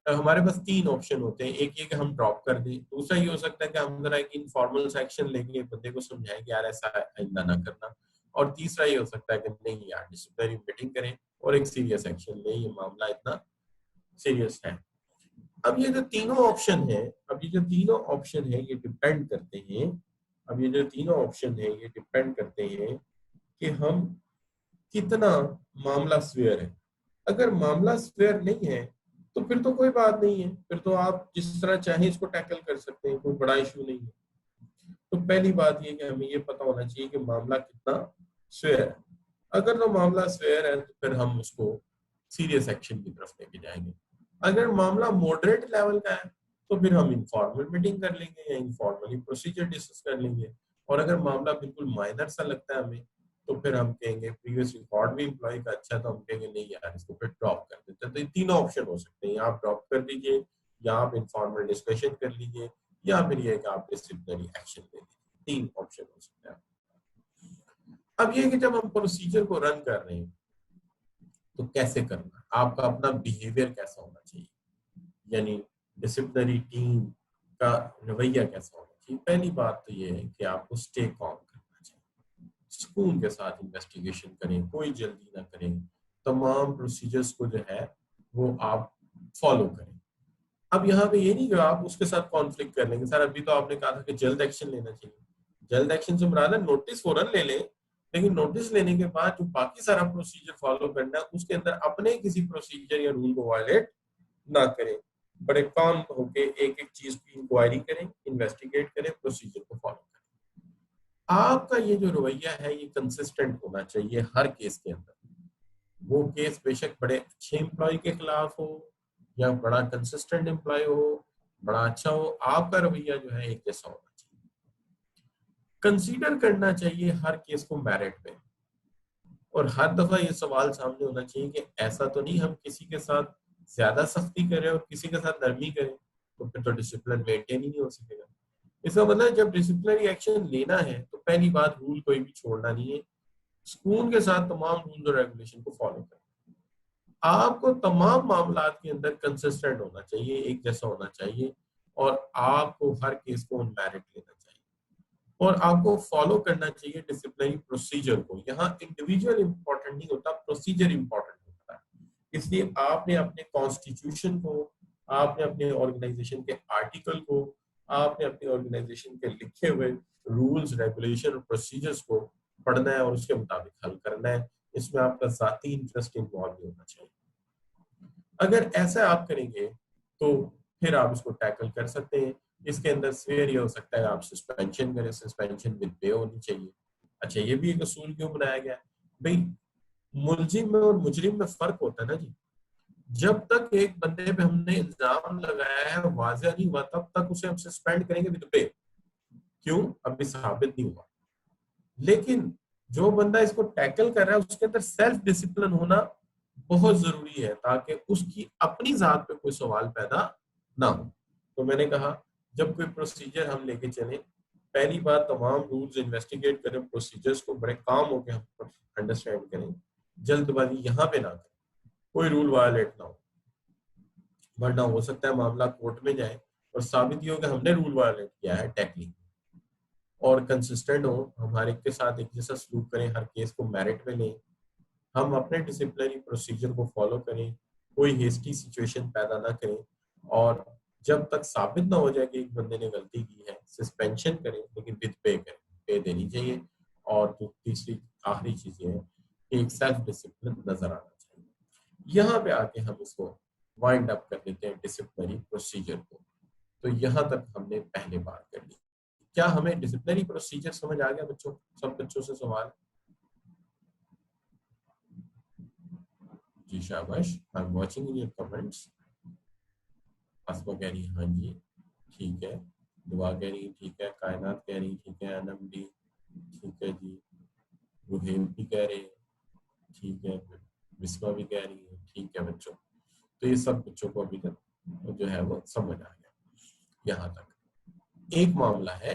हमारे पास तीन ऑप्शन होते हैं, एक ये कि हम ड्रॉप कर दें, दूसरा ये हो सकता है कि हम जरा एक इनफॉर्मल सेक्शन लेंगे, बंदे को समझाएं कि यार ऐसा आइंदा ना करना, और तीसरा ये हो सकता है कि नहीं यार डिसिप्लिनरी मीटिंग करें और एक सीरियस एक्शन लें, ये मामला इतना सीरियस है। अब ये जो तीनों ऑप्शन है, अब ये जो तीनों ऑप्शन है ये डिपेंड करते हैं, अब ये जो तीनों ऑप्शन है ये डिपेंड करते हैं कि हम कितना मामला स्वेयर है। अगर मामला स्वेयर नहीं है तो फिर तो कोई बात नहीं है, फिर तो आप जिस तरह चाहें इसको टैकल कर सकते हैं, कोई बड़ा इशू नहीं है। तो पहली बात ये कि हमें ये पता होना चाहिए कि मामला कितना स्वेयर है। अगर तो मामला स्वेयर है तो फिर हम उसको सीरियस एक्शन की तरफ लेके जाएंगे। अगर मामला मॉडरेट लेवल का है तो फिर हम इनफॉर्मल मीटिंग कर लेंगे या इनफॉर्मली प्रोसीजर डिस्कस कर लेंगे। और अगर मामला बिल्कुल माइनर सा लगता है हमें तो फिर हम कहेंगे प्रीवियस रिकॉर्ड भी एम्प्लॉय का अच्छा, तो हम कहेंगे नहीं यार इसको फिर ड्रॉप कर देते हैं। तो ये तीनों ऑप्शन हो सकते हैं, या आप ड्रॉप कर दीजिए, या आप इनफॉर्मल डिस्कशन कर लीजिए, या फिर ये कि आप डिसिप्लिनरी एक्शन ले लीजिए। तीन ऑप्शन हो सकते हैं। अब ये कि जब हम प्रोसीजर को रन कर रहे हैं तो कैसे करना, आपका अपना बिहेवियर कैसा होना चाहिए, यानी डिसिप्लिनरी टीम का रवैया कैसा होना चाहिए। पहली बात तो ये है कि आपको स्टे कॉम करना चाहिए, सुकून के साथ इन्वेस्टिगेशन करें, कोई जल्दी ना करें, तमाम प्रोसीजर्स को जो है वो आप फॉलो करें। अब यहाँ पे ये नहीं कि आप उसके साथ कॉन्फ्लिक्ट कर लेंगे, सर अभी तो आपने कहा था कि जल्द एक्शन लेना चाहिए। जल्द एक्शन से मुराद है नोटिस फौरन ले लें, लेकिन नोटिस लेने के बाद जो बाकी सारा प्रोसीजर फॉलो करना है उसके अंदर अपने किसी प्रोसीजर या रूल को वायलेट ना करें। बड़े काम होके एक एक चीज की इंक्वायरी करें, इन्वेस्टिगेट करें, प्रोसीजर को फॉलो करें। आपका ये जो रवैया है ये कंसिस्टेंट होना चाहिए हर केस के अंदर। वो केस बेशक बड़े अच्छे एम्प्लॉय के खिलाफ हो या बड़ा कंसिस्टेंट एम्प्लॉय हो, बड़ा अच्छा हो, आपका रवैया जो है एक जैसा होना चाहिए। कंसीडर करना चाहिए हर केस को मेरिट पे, और हर दफा ये सवाल सामने होना चाहिए कि ऐसा तो नहीं हम किसी के साथ ज्यादा सख्ती करें और किसी के साथ नरमी करें, तो फिर तो डिसिप्लिन मेंटेन ही नहीं हो सकेगा। इसका मतलब जब डिसिप्लिनरी एक्शन लेना है तो पहली बात रूल कोई भी छोड़ना नहीं है, सुकून के साथ तमाम रूल्स और रेगुलेशन को फॉलो करें। आपको तमाम मामलात के अंदर कंसिस्टेंट होना चाहिए, एक जैसा होना चाहिए, और आपको हर केस को ऑन मेरिट लेना चाहिए, और आपको फॉलो करना चाहिए डिसिप्लिनरी प्रोसीजर को। यहाँ इंडिविजुअल इंपॉर्टेंट नहीं होता, प्रोसीजर इंपॉर्टेंट होता है। इसलिए आपने अपने कॉन्स्टिट्यूशन को, आपने अपने ऑर्गेनाइजेशन के आर्टिकल को, आपने अपनी ऑर्गेनाइजेशन के लिखे हुए रूल्स रेगुलेशन और प्रोसीजर्स को पढ़ना है और उसके मुताबिक हल करना है। इसमें आपका जाती इंटरेस्ट इन्वॉल्व नहीं होना चाहिए। अगर ऐसा आप करेंगे तो फिर आप इसको टैकल कर सकते हैं। इसके अंदर स्वेयर ये हो सकता है आप सस्पेंशन करें, सस्पेंशन विद पे होनी चाहिए। अच्छा, ये भी एक असूल क्यों बनाया गया भाई, मुलजिम में और मुजरिम में फर्क होता है ना जी। जब तक एक बंदे पे हमने इल्जाम लगाया है वाज़ेह नहीं हुआ तब तक उसे हम सस्पेंड करेंगे विद पे, क्यों, अभी साबित नहीं हुआ। लेकिन जो बंदा इसको टैकल कर रहा है उसके अंदर सेल्फ डिसिप्लिन होना बहुत जरूरी है ताकि उसकी अपनी जात पे कोई सवाल पैदा ना हो। तो मैंने कहा जब कोई प्रोसीजर हम लेके चले, पहली बात तमाम रूल्स इन्वेस्टिगेट करें, प्रोसीजर्स को बड़े काम होके हम अंडरस्टैंड करें, जल्दबाजी यहाँ पे ना करें, कोई रूल वायलेट ना हो, वरना हो सकता है मामला कोर्ट में जाए और साबित ही हो कि हमने रूल वायलेट किया है टैकलिंग। और कंसिस्टेंट हो, हमारे के साथ एक जैसा सलूक करें, हर केस को मेरिट में लें, हम अपने डिसिप्लिनरी प्रोसीजर को फॉलो करें, कोई हेस्टी सिचुएशन पैदा ना करें, और जब तक साबित ना हो जाए कि एक बंदे ने गलती की है सस्पेंशन करें, लेकिन विद पे करें, पे देनी चाहिए। और जो तीसरी आखिरी चीज ये है कि एक सेल्फ डिसिप्लिन नजर आना चाहिए। यहाँ पे आके हम इसको वाइंड अप कर देते हैं डिसिप्लिनरी प्रोसीजर को। तो यहाँ तक हमने पहले बात कर ली। क्या हमें डिसिप्लिनरी प्रोसीजर समझ आ गया बच्चों? सब बच्चों से सवाल? जी शाबाश, I am watching in your comments. Asma कह रही हाँ जी, ठीक है। दुआ कह रही ठीक है, कायनात कह रही ठीक है, एनएमडी ठीक है जी, रुहेब भी कह रहे हैं ठीक है, बिस्मा भी कह रही है ठीक है बच्चों। तो ये सब बच्चों को अभी तक जो है वो समझ आ गया। यहाँ तक एक मामला है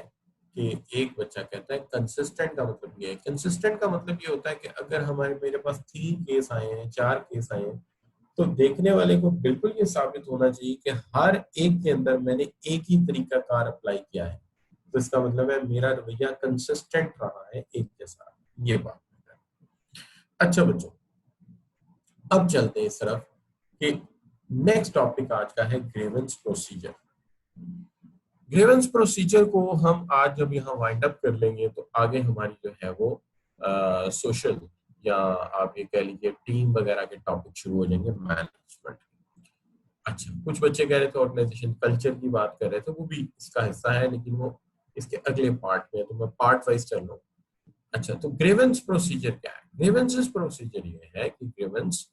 कि एक बच्चा कहता है कंसिस्टेंट का मतलब ये है, कंसिस्टेंट का मतलब ये होता है कि अगर हमारे मेरे पास 3 केस आए हैं, 4 केस आए हैं, तो देखने वाले को बिल्कुल ये साबित होना चाहिए कि हर एक के अंदर मैंने एक ही तरीका कार अप्लाई किया है, तो इसका मतलब है मेरा रवैया कंसिस्टेंट रहा है एक जैसा, ये बात है। अच्छा बच्चों, अब चलते हैं इस तरफ कि नेक्स्ट टॉपिक आज का है ग्रीवेंस प्रोसीजर। ग्रीवेंस प्रोसीजर को हम आज जब यहाँ वाइंड अप कर लेंगे तो आगे हमारी जो है वो सोशल या आप ये कह लीजिए टीम वगैरह के टॉपिक शुरू हो जाएंगे, मैनेजमेंट। अच्छा, कुछ बच्चे कह रहे थे ऑर्गेनाइजेशन कल्चर की बात कर रहे थे, वो भी इसका हिस्सा है लेकिन वो इसके अगले पार्ट में है, तो मैं पार्ट वाइज चल रहा हूँ। अच्छा, तो ग्रीवेंस प्रोसीजर क्या है? ग्रीवेंस प्रोसीजर ये है कि grievance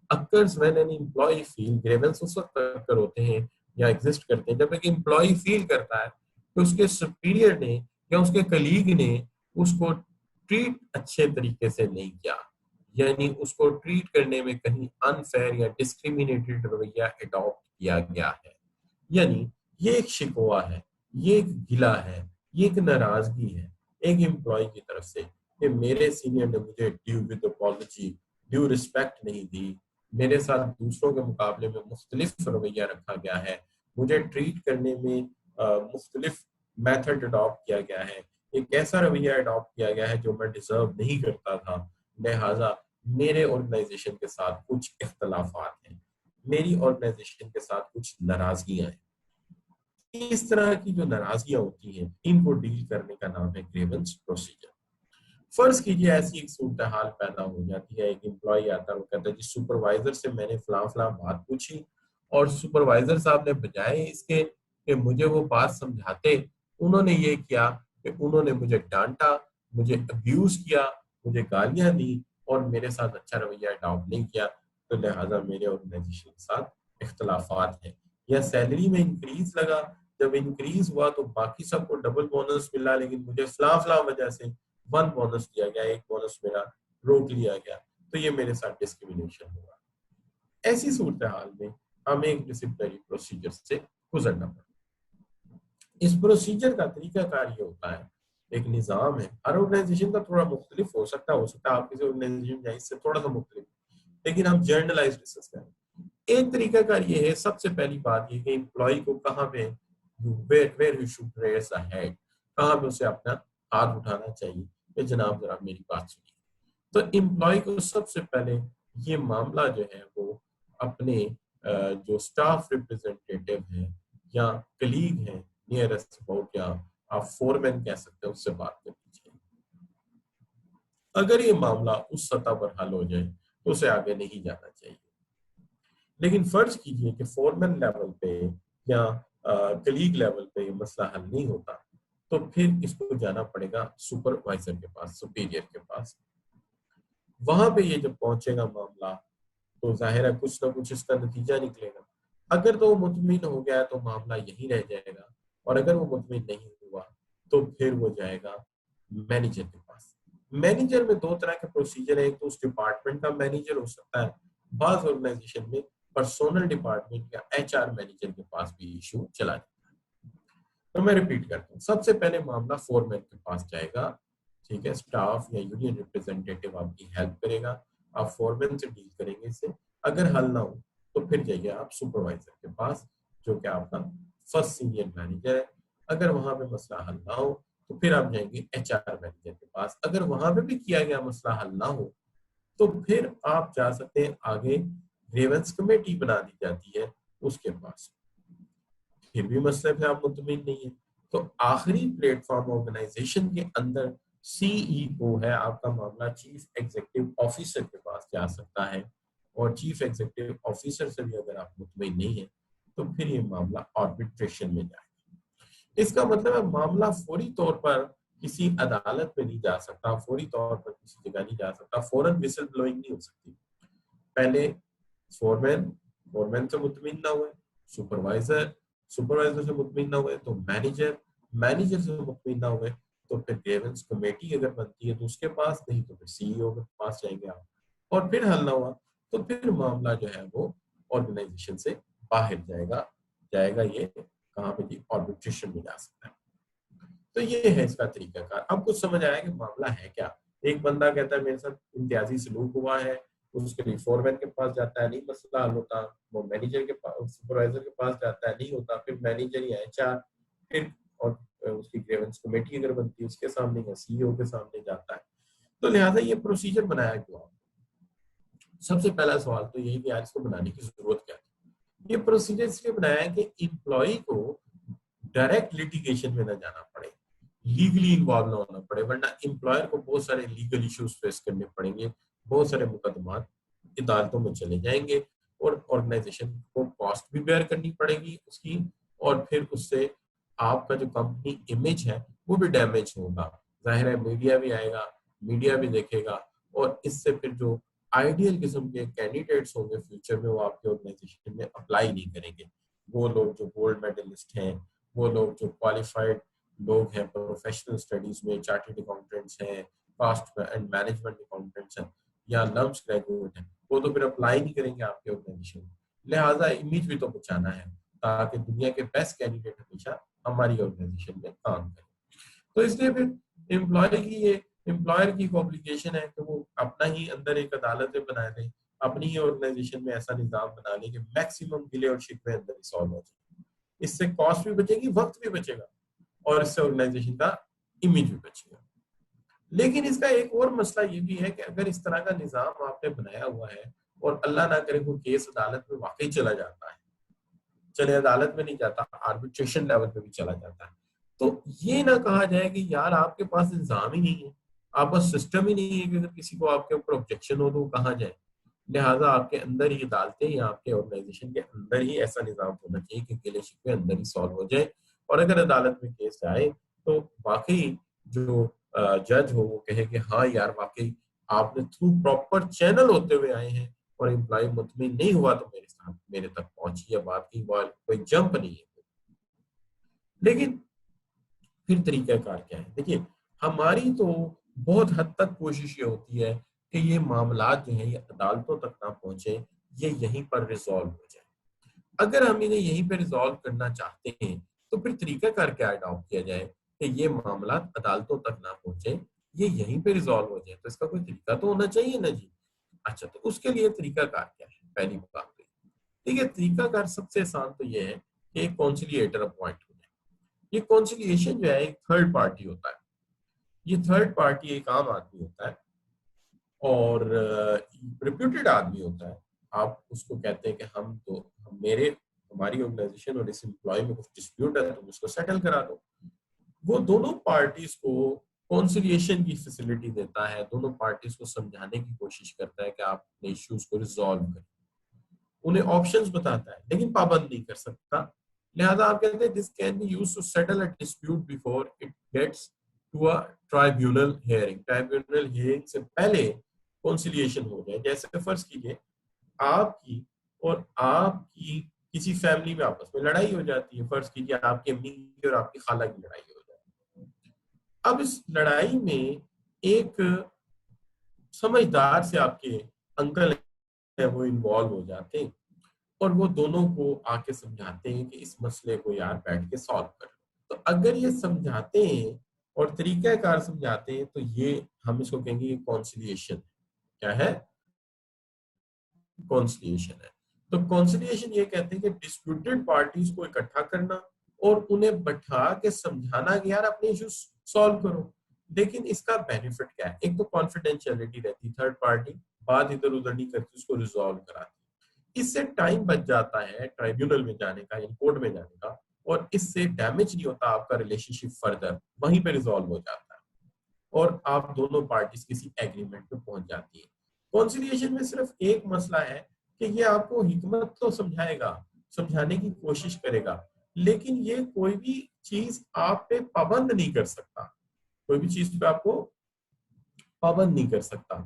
occurs when an employ feel, grievance उस वक्त अकर होते हैं या एग्जिस्ट करते हैं जब एक एम्प्लॉय फील करता है कि उसके सुपीरियर ने या उसके कलीग ने उसको ट्रीट अच्छे तरीके से नहीं किया, यानी उसको ट्रीट करने में कहीं अनफेयर या डिस्क्रिमिनेटेड रवैया अडॉप्ट किया गया है, यानी ये एक शिकवा है, ये एक गिला है, ये एक नाराजगी है एक एम्प्लॉय की तरफ से कि मेरे सीनियर ने मुझे due with apology, due respect नहीं दी, मेरे साथ दूसरों के मुकाबले में मुख्तलिफ रवैया रखा गया है, मुझे ट्रीट करने में मुख्तलिफ मेथड अडॉप्ट किया गया है, एक ऐसा रवैया अडॉप्ट किया गया है जो मैं डिजर्व नहीं करता था, लिहाजा मेरे ऑर्गेनाइजेशन के साथ कुछ इख्तलाफात हैं, मेरी ऑर्गेनाइजेशन के साथ कुछ नाराजगियां हैं। इस तरह की जो नाराजगियां होती हैं इनको डील करने का नाम है ग्रीवेंस प्रोसीजर। फर्ज कीजिए ऐसी एक सूरत हाल पैदा हो जाती है, एक एम्प्लॉय आता है, वो कहता है जी सुपरवाइजर से मैंने फलां फलां बात पूछी और सुपरवाइजर साहब ने बजाय इसके कि मुझे वो बात समझाते, उन्होंने ये किया कि उन्होंने मुझे डांटा, मुझे अब्यूज किया, मुझे गालियां दी और मेरे साथ अच्छा रवैया अडॉप्ट नहीं किया, तो लिहाजा मेरे ऑर्गेनाइजेशन के साथ इख्तलाफात हैं। या सैलरी में इंक्रीज लगा, जब इंक्रीज हुआ तो बाकी सबको डबल बोनस मिला लेकिन मुझे फलां फलां वजह से 1 बोनस दिया गया, 1 बोनस मेरा रोक लिया गया, तो ये मेरे साथ डिस्क्रिमिनेशन हुआ। ऐसी सूरत हाल में हमें एक डिसिप्लिनरी प्रोसीजर से गुजरना पड़ता है। इस प्रोसीजर का तरीकाकार ये होता है, एक निजाम है, हर ऑर्गेनाइजेशन का थोड़ा मुख्तलिफ हो सकता है आप किसी ऑर्गेनाइजेशन जाए इससे थोड़ा सा मुख्तलिफ, लेकिन हम जनरलाइज डिस्कस करें। एक तरीकाकार ये है, सबसे पहली बात ये कि एम्प्लॉय को कहाँ पे where you should raise a hand, कहाँ पे उसे अपना हाथ उठाना चाहिए कि जनाब जरा मेरी बात सुनिए। तो एम्प्लॉय को सबसे पहले ये मामला जो है वो अपने जो स्टाफ रिप्रेजेंटेटिव है या कलीग है नियरेस्ट अबाउट, या आप फोरमैन कह सकते हैं, उससे बात करनी चाहिए। अगर ये मामला उस सतह पर हल हो जाए तो उसे आगे नहीं जाना चाहिए। लेकिन फर्ज कीजिए कि फोरमैन लेवल पे या कलीग लेवल पे ये मसला हल नहीं होता, तो फिर इसको जाना पड़ेगा सुपरवाइजर के पास, सुपीरियर के पास। वहां पे ये जब पहुंचेगा मामला तो जाहिर है कुछ ना कुछ इसका नतीजा निकलेगा। अगर तो वो मुतमिन हो गया तो मामला यही रह जाएगा, और अगर वो मुतमिन नहीं हुआ तो फिर वो जाएगा मैनेजर के पास। मैनेजर में 2 तरह के प्रोसीजर है, एक तो उस डिपार्टमेंट का मैनेजर हो सकता है, बाज ऑर्गेनाइजेशन में पर्सनल डिपार्टमेंट या एचआर मैनेजर के पास भी इशू चला जाता है। तो मैं रिपीट करता हूँ, सबसे पहले मामला फोरमैन के पास जाएगा, ठीक है, स्टाफ या यूनियन रिप्रेजेंटेटिव आपकी हेल्प करेगा, आप फोरमैन से डील करेंगे इसे। अगर हल ना हो तो फिर जाइए आप सुपरवाइजर के पास जो कि आपका फर्स्ट सीनियर मैनेजर है। अगर वहां पे मसला हल ना हो तो फिर आप जाएंगे एचआर मैनेजर के पास। अगर वहां पे भी किया गया मसला हल ना हो तो फिर आप जा सकते हैं आगे, ग्रीवेंस कमेटी बना दी जाती है उसके पास। फिर भी मसले पे आप मुतमिन नहीं है तो आखिरी प्लेटफॉर्म ऑर्गेनाइजेशन के अंदर सीईओ है, आपका मामला चीफ एग्जीक्यूटिव ऑफिसर के पास जा सकता है, और चीफ एग्जीक्यूटिव ऑफिसर से भी अगर आप मुतमिन नहीं है तो फिर ये मामला आर्बिट्रेशन में जाएगा। इसका मतलब है मामला फौरी तौर पर किसी अदालत में नहीं जा सकता, फौरी तौर पर किसी जगह नहीं जा सकता, फौरन विसल ब्लोइंग नहीं हो सकती। पहले फोरमैन, फोरमैन से मुतमिन ना हुए सुपरवाइजर, सुपरवाइजर से मुतमिन ना हुए तो मैनेजर, मैनेजर से मुतमिन ना हुए तो फिर ग्रीवेंस कमेटी अगर बनती है तो उसके पास, नहीं तो फिर सीईओ के पास जाएंगे आप, और फिर हल ना हुआ तो फिर मामला जो है वो ऑर्गेनाइजेशन से बाहर जाएगा ये कहाँ पे जी, आर्बिट्रेशन में जा सकता है। तो ये है इसका तरीकाकार। अब कुछ समझ आया कि मामला है क्या। एक बंदा कहता है मेरे साथ इम्तियाजी सलूक हुआ है, उसके लिए फोरमैन के पास जाता है, नहीं मसला हल होता, वो मैनेजर के पास, सुपरवाइजर के पास जाता है, नहीं होता, फिर मैनेजर या एचआर, फिर और उसकी ग्रीवेंस कमेटी अगर बनती है उसके सामने या सीईओ के सामने जाता है। तो लिहाजा ये प्रोसीजर बनाया क्यों? सबसे पहला सवाल तो यही कि यार इसको बनाने की जरूरत क्या है। ये प्रोसीजर इसलिए बनाया है कि एम्प्लॉय को डायरेक्ट लिटिगेशन में ना जाना पड़े, लीगली इन्वॉल्व ना होना पड़े, वरना एम्प्लॉयर को बहुत सारे लीगल इश्यूज फेस करने पड़ेंगे, बहुत सारे मुकदमात अदालतों में चले जाएंगे और ऑर्गेनाइजेशन को कॉस्ट भी बेयर करनी पड़ेगी उसकी, और फिर उससे आपका जो कंपनी इमेज है वो भी डैमेज होगा। जाहिर है मीडिया भी आएगा, मीडिया भी देखेगा, और इससे फिर जो आइडियल किस्म के कैंडिडेट्स होंगे फ्यूचर में वो आपके ऑर्गेनाइजेशन में अप्लाई नहीं करेंगे। वो लोग जो गोल्ड मेडलिस्ट हैं, वो लोग जो क्वालिफाइड लोग हैं प्रोफेशनल स्टडीज में, चार्टर्ड अकाउंटेंट्स हैं, कॉस्ट एंड मैनेजमेंट अकाउंटेंट्स हैं, या लम्स ग्रेजुएट हैं, वो तो फिर अप्लाई नहीं करेंगे आपके ऑर्गेनाइजेशन में। लिहाजा इमेज भी तो बचाना है ताकि दुनिया के बेस्ट कैंडिडेट हमेशा हमारी ऑर्गेनाइजेशन में काम करें। तो इसलिए फिर एम्प्लॉयर की ऑब्लिगेशन है कि वो अपना ही अंदर एक अदालत बना दे, अपनी ही ऑर्गेनाइजेशन में ऐसा निजाम बना ले कि मैक्सिमम गिले और शिकवे अंदर ही सॉल्व हो जाए। इससे कॉस्ट भी बचेगी, वक्त भी बचेगा, और इससे ऑर्गेनाइजेशन का इमेज भी बचेगा। लेकिन इसका एक और मसला ये भी है कि अगर इस तरह का निजाम आपने बनाया हुआ है और अल्लाह ना करे वो केस अदालत में वाकई चला जाता है, चले अदालत में नहीं जाता, आर्बिट्रेशन लेवल पे भी चला जाता है, तो ये ना कहा जाए कि यार आपके पास इंतजाम ही नहीं है, आपका सिस्टम ही नहीं है कि अगर किसी को आपके ऊपर ऑब्जेक्शन हो तो वो कहाँ जाए। लिहाजा आपके अंदर ही डालते हैं या आपके ऑर्गेनाइजेशन के अंदर ही ऐसा निजाम होना चाहिए कि गिले शिकवे अंदर ही सॉल्व हो जाए, और अगर अदालत में केस आए तो वाकई जो जज हो वो कहे कि हाँ यार वाकई आपने थ्रू प्रॉपर चैनल होते हुए आए हैं और एम्प्लॉय मुतमिन नहीं हुआ तो मेरे साथ मेरे तक पहुंची है बात की, कोई जंप नहीं है। लेकिन फिर तरीकाकार क्या है? देखिए हमारी तो बहुत हद तक कोशिश ये होती है कि ये मामलात जो है ये अदालतों तक ना पहुंचे, ये यहीं पर रिजॉल्व हो जाए। अगर हम इन्हें यहीं पर रिजॉल्व करना चाहते हैं तो फिर तरीकाकार क्या अडॉप्ट किया जाए कि ये मामलात अदालतों तक ना पहुंचे, ये यहीं पे रिजॉल्व हो जाए। तो इसका कोई तरीका तो होना चाहिए ना जी। अच्छा, तो उसके लिए तरीकाकार क्या है? पहली बात तो देखिए तरीकाकार सबसे आसान तो ये है कि एक कॉन्सिलिएटर अपॉइंट हो जाए। ये कॉन्सिलिएशन जो है एक थर्ड पार्टी होता है, ये थर्ड पार्टी एक आम आदमी होता है और रिप्यूटेड आदमी होता है। आप उसको कहते हैं कि हमारी ऑर्गेनाइजेशन और इस एम्प्लॉय में कुछ डिस्प्यूट है, तुम उसको सेटल करा दो। वो दोनों पार्टीज को कॉन्सिलिएशन की फैसिलिटी देता है, दोनों पार्टीज को समझाने की कोशिश करता है कि आप अपने इश्यूज को रिजॉल्व करें, उन्हें ऑप्शंस बताता है लेकिन पाबंद नहीं कर सकता। लिहाजा आप कहते हैं this can be used to settle a dispute before it gets to a tribunal hearing. Tribunal hearing से पहले कॉन्सिलिएशन हो जाए। जैसे फर्ज कीजिए आपकी किसी फैमिली में आपस में लड़ाई हो जाती है, फर्ज कीजिए आपकी अम्मी की और आपकी खाला की लड़ाई हो जाती है। अब इस लड़ाई में एक समझदार से आपके अंकल है वो इन्वॉल्व हो जाते हैं और वो दोनों को आके समझाते हैं कि इस मसले को यार बैठ के सॉल्व कर लो। तो अगर ये समझाते हैं और तरीकाकार समझाते हैं तो ये हम इसको कहेंगे ये कॉन्सिलिएशन। क्या है? कॉन्सिलिएशन है। तो कॉन्सिलिएशन ये कहते हैं कि डिस्प्यूटेड पार्टीज को इकट्ठा करना और उन्हें बैठा के समझाना कि यार अपने इश्यूज सॉल्व करो। लेकिन इसका बेनिफिट क्या है? एक तो कॉन्फिडेंशियलिटी रहती, थर्ड पार्टी बात इधर उधर नहीं करती, उसको रिजॉल्व कराती। इससे टाइम बच जाता है ट्राइब्यूनल में जाने का या कोर्ट में जाने का, और इससे डैमेज नहीं होता आपका रिलेशनशिप, फर्दर वहीं पे रिजॉल्व हो जाता है और आप दोनों पार्टीज किसी एग्रीमेंट पे पहुंच जाती है। कॉन्सिलिएशन में सिर्फ एक मसला है कि ये आपको हिकमत तो समझाएगा, समझाने की कोशिश करेगा, लेकिन ये कोई भी चीज आप पे पाबंद नहीं कर सकता, कोई भी चीज पे आपको पाबंद नहीं कर सकता।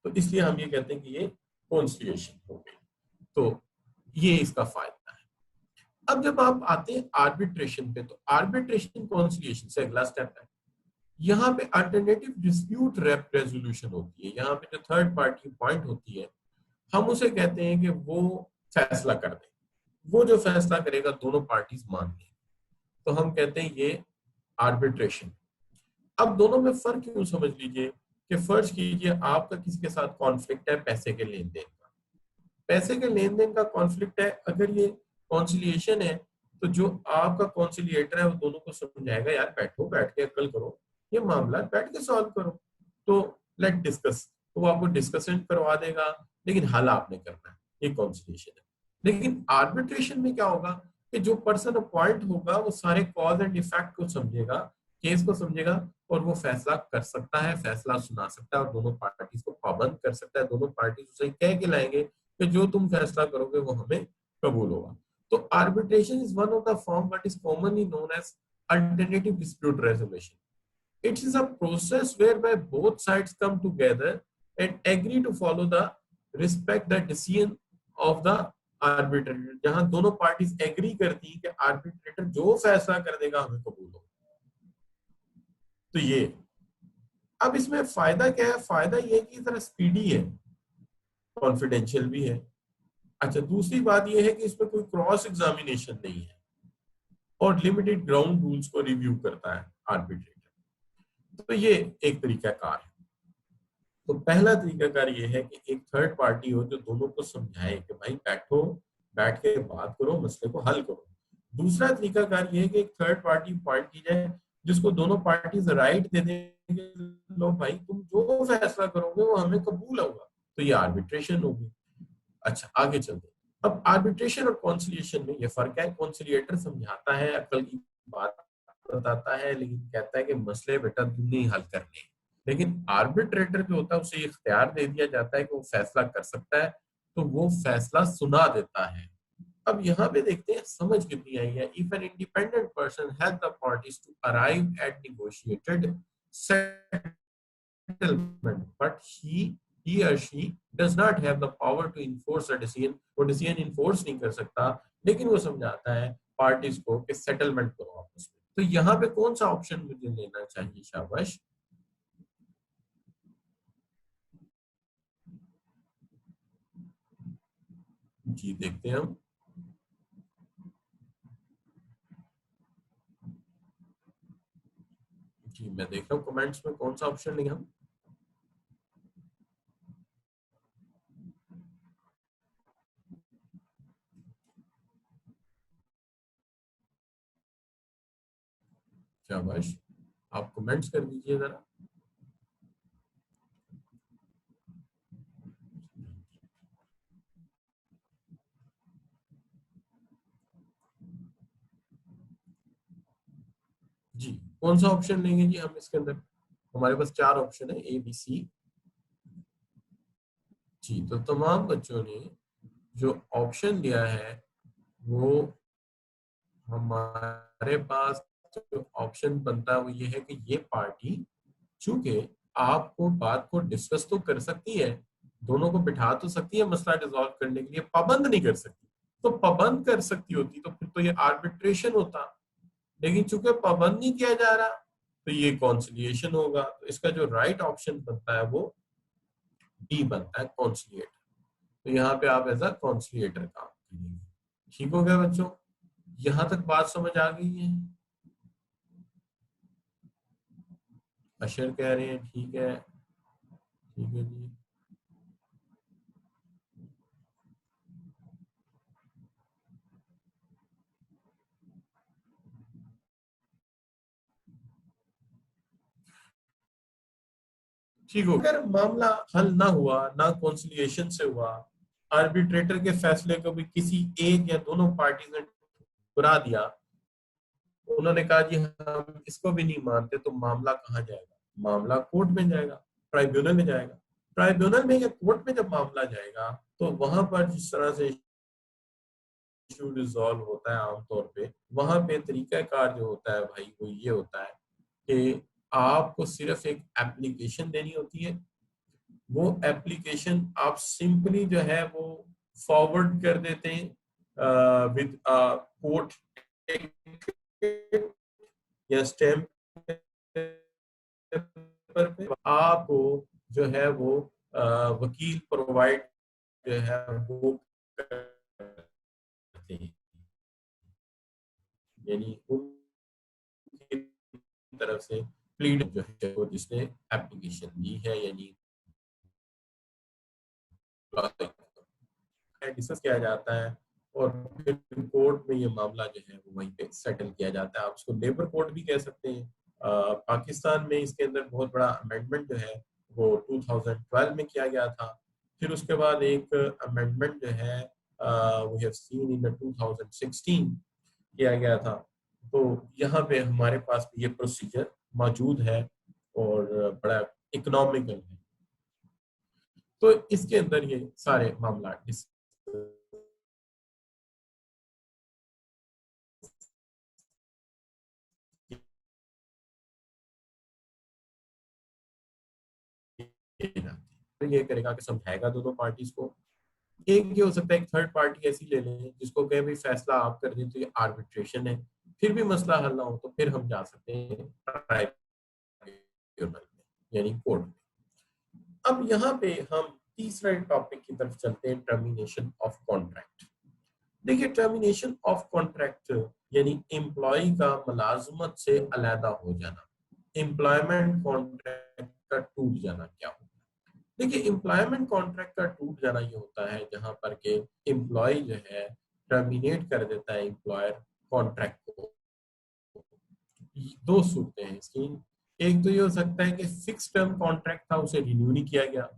तो इसलिए हम ये कहते हैं कि ये कॉन्सिलिएशन हो गई। तो ये इसका फायदा है। अब जब आप आते हैं आर्बिट्रेशन पे, तो आर्बिट्रेशन कॉन्सिलिएशन से अगला स्टेप है। यहाँ पे अल्टरनेटिव डिस्प्यूट रेजोल्यूशन होती है। यहाँ पे जो थर्ड पार्टी पॉइंट होती है, हम उसे कहते हैं कि वो फैसला कर दे। वो जो फैसला करेगा दोनों पार्टीज मान लें, तो हम कहते हैं ये आर्बिट्रेशन। अब दोनों में फर्क यूं समझ लीजिए कि फर्ज कीजिए आपका किसी के साथ कॉन्फ्लिक्ट है पैसे के लेन देन का, पैसे के लेन देन का कॉन्फ्लिक्ट है। अगर ये कॉन्सिलिएशन है तो जो आपका कॉन्सिलिएटर है वो दोनों को समझाएगा, यार बैठो, बैठ के अक्ल करो, ये मामला बैठ के सॉल्व करो, तो लेट डिस्कस। तो वो आपको डिस्कशन करवा देगा, लेकिन हल आपने करना है, ये कॉन्सिलिएशन है। लेकिन आर्बिट्रेशन में क्या होगा कि जो पर्सन अपॉइंट होगा वो सारे कॉज एंड इफेक्ट को समझेगा, केस को समझेगा, और वो फैसला कर सकता है, फैसला सुना सकता है और दोनों पार्टीज को पाबंद कर सकता है। दोनों पार्टीज उसे कह के लाएंगे कि जो तुम फैसला करोगे वो हमें कबूल होगा। तो arbitration is one of the form what is commonly known as alternative dispute resolution. It is a process whereby both sides come together and agree to follow the respect the decision of the arbitrator. जहां दोनों parties agree करती हैं कि arbitrator जो फैसला कर देगा हमें कबूल होगा। तो ये, अब इसमें फायदा क्या है? फायदा ये कि जरा स्पीडी है, कॉन्फिडेंशियल भी है। अच्छा, दूसरी बात ये है कि इसमें कोई क्रॉस एग्जामिनेशन नहीं है और लिमिटेड ग्राउंड रूल्स को रिव्यू करता है आर्बिट्रेटर। तो ये एक तरीकाकार है। तो पहला तरीकाकार ये है कि एक थर्ड पार्टी हो जो दोनों को समझाए कि भाई बैठो, बैठ के बात करो, मसले को हल करो। दूसरा तरीकाकार ये है कि एक थर्ड पार्टी पॉइंट की जाए जिसको दोनों पार्टीज राइट दे देंगे, लो भाई तुम जो फैसला करोगे वो हमें कबूल होगा, तो ये आर्बिट्रेशन होगी। अच्छा, आगे चलते। अब आर्बिट्रेशन और कॉन्सिलिएशन में ये फर्क है। कॉन्सिलिएटर समझाता है, अकल की बात बताता है, लेकिन कहता है कि मसले बेटा तुमने ही हल करने हैं। लेकिन आर्बिट्रेटर जो होता है उसे इख्तियार दे दिया जाता है कि वो फैसला कर सकता है, तो वो फैसला सुना देता है। अब यहाँ पे देखते हैं समझ कितनी आई है। If an independent person help the parties to arrive at negotiated settlement but he or she does not have the power to enforce a decision, वो डिसीजन इन्फोर्स नहीं कर सकता, लेकिन वो समझाता है पार्टीज को कि सेटलमेंट करो आपस में। तो यहाँ पे कौन सा ऑप्शन मुझे लेना चाहिए? शाबाश, जी देखते हैं हम। जी मैं देख रहा हूँ कमेंट्स में कौन सा ऑप्शन लेंगे हम। शाबाश, आप कमेंट्स कर दीजिए जरा। जी कौन सा ऑप्शन लेंगे जी हम इसके अंदर? हमारे पास 4 ऑप्शन है, ए बी सी। जी, तो तमाम बच्चों ने जो ऑप्शन दिया है वो, हमारे पास जो ऑप्शन बनता है वो ये है कि ये पार्टी चूंकि आपको बात को डिस्कस तो कर सकती है, दोनों को बिठा तो सकती है मसला डिसॉल्व करने के लिए, पाबंद नहीं कर सकती। तो पाबंद कर सकती होती तो फिर तो ये आर्बिट्रेशन होता, लेकिन चूंकि पाबंद नहीं किया जा रहा तो ये कॉन्सिलिएशन होगा। तो इसका जो राइट ऑप्शन बनता है वो डी बनता है, कॉन्सिलिएटर। तो यहाँ पे आप एज अ कॉन्सिलिएटर काम करेंगे। ठीक हो गया बच्चों? यहां तक बात समझ आ गई है? अशर कह रहे हैं ठीक है, ठीक है जी। ठीक हो, अगर मामला हल ना हुआ, ना कॉन्सिलिएशन से हुआ, आर्बिट्रेटर के फैसले को भी किसी एक या दोनों पार्टी ने ठुकरा दिया, उन्होंने कहा जी हम इसको भी नहीं मानते, तो मामला कहाँ जाएगा? मामला कोर्ट में जाएगा, ट्राइब्यूनल में जाएगा। ट्राइब्यूनल में या कोर्ट में जब मामला जाएगा तो वहां पर जिस तरह से इशू रिजॉल्व होता है आमतौर पे, वहां पे तरीकाकार जो होता है भाई वो ये होता है कि आपको सिर्फ एक एप्लीकेशन देनी होती है। वो एप्लीकेशन आप सिंपली जो है वो फॉरवर्ड कर देते हैं विद कोर्ट या स्टैम्प पे आपको जो है वो वकील प्रोवाइड जो है वो करते हैं, यानी उनकी तरफ से प्लीड जो है वो जिसने एप्लीकेशन दी है, यानी डिस्कस किया जाता है और फिर कोर्ट में ये मामला जो है वो वहीं पे सेटल किया जाता है। आप उसको लेबर कोर्ट भी कह सकते हैं। पाकिस्तान में इसके अंदर बहुत बड़ा अमेंडमेंट जो है वो 2012 में किया गया था। फिर उसके बाद एक अमेंडमेंट जो है वी हैव सीन इन 2016 किया गया था। तो यहाँ पे हमारे पास भी ये प्रोसीजर मौजूद है और बड़ा इकोनॉमिकल है। तो इसके अंदर ये सारे मामला तो ये करेगा कि समझाएगा दोनों पार्टीज को। एक ये हो सकता है एक थर्ड पार्टी ऐसी ले लें जिसको कहे भाई फैसला आप कर दें तो ये आर्बिट्रेशन है, फिर भी मसला हल ना हो तो फिर हम जा सकते हैं ट्राइब्यूनल में, यानी कोर्ट में। अब यहाँ पे हम तीसरे टॉपिक की तरफ चलते हैं, टर्मिनेशन ऑफ कॉन्ट्रैक्ट। देखिए, टर्मिनेशन ऑफ कॉन्ट्रैक्ट यानी एम्प्लॉय का मुलाजमत से अलहदा हो जाना, एम्प्लॉयमेंट कॉन्ट्रैक्ट का टूट जाना क्या होता है। देखिए, एम्प्लॉयमेंट कॉन्ट्रैक्ट का टूट जाना ये होता है जहां पर के एम्प्लॉय जो है टर्मिनेट कर देता है एम्प्लॉयर कॉन्ट्रैक्ट को। दो सूरतें हैं इसकी। एक तो ये हो सकता है कि फिक्स टर्म कॉन्ट्रैक्ट था, उसे रिन्यू नहीं किया गया,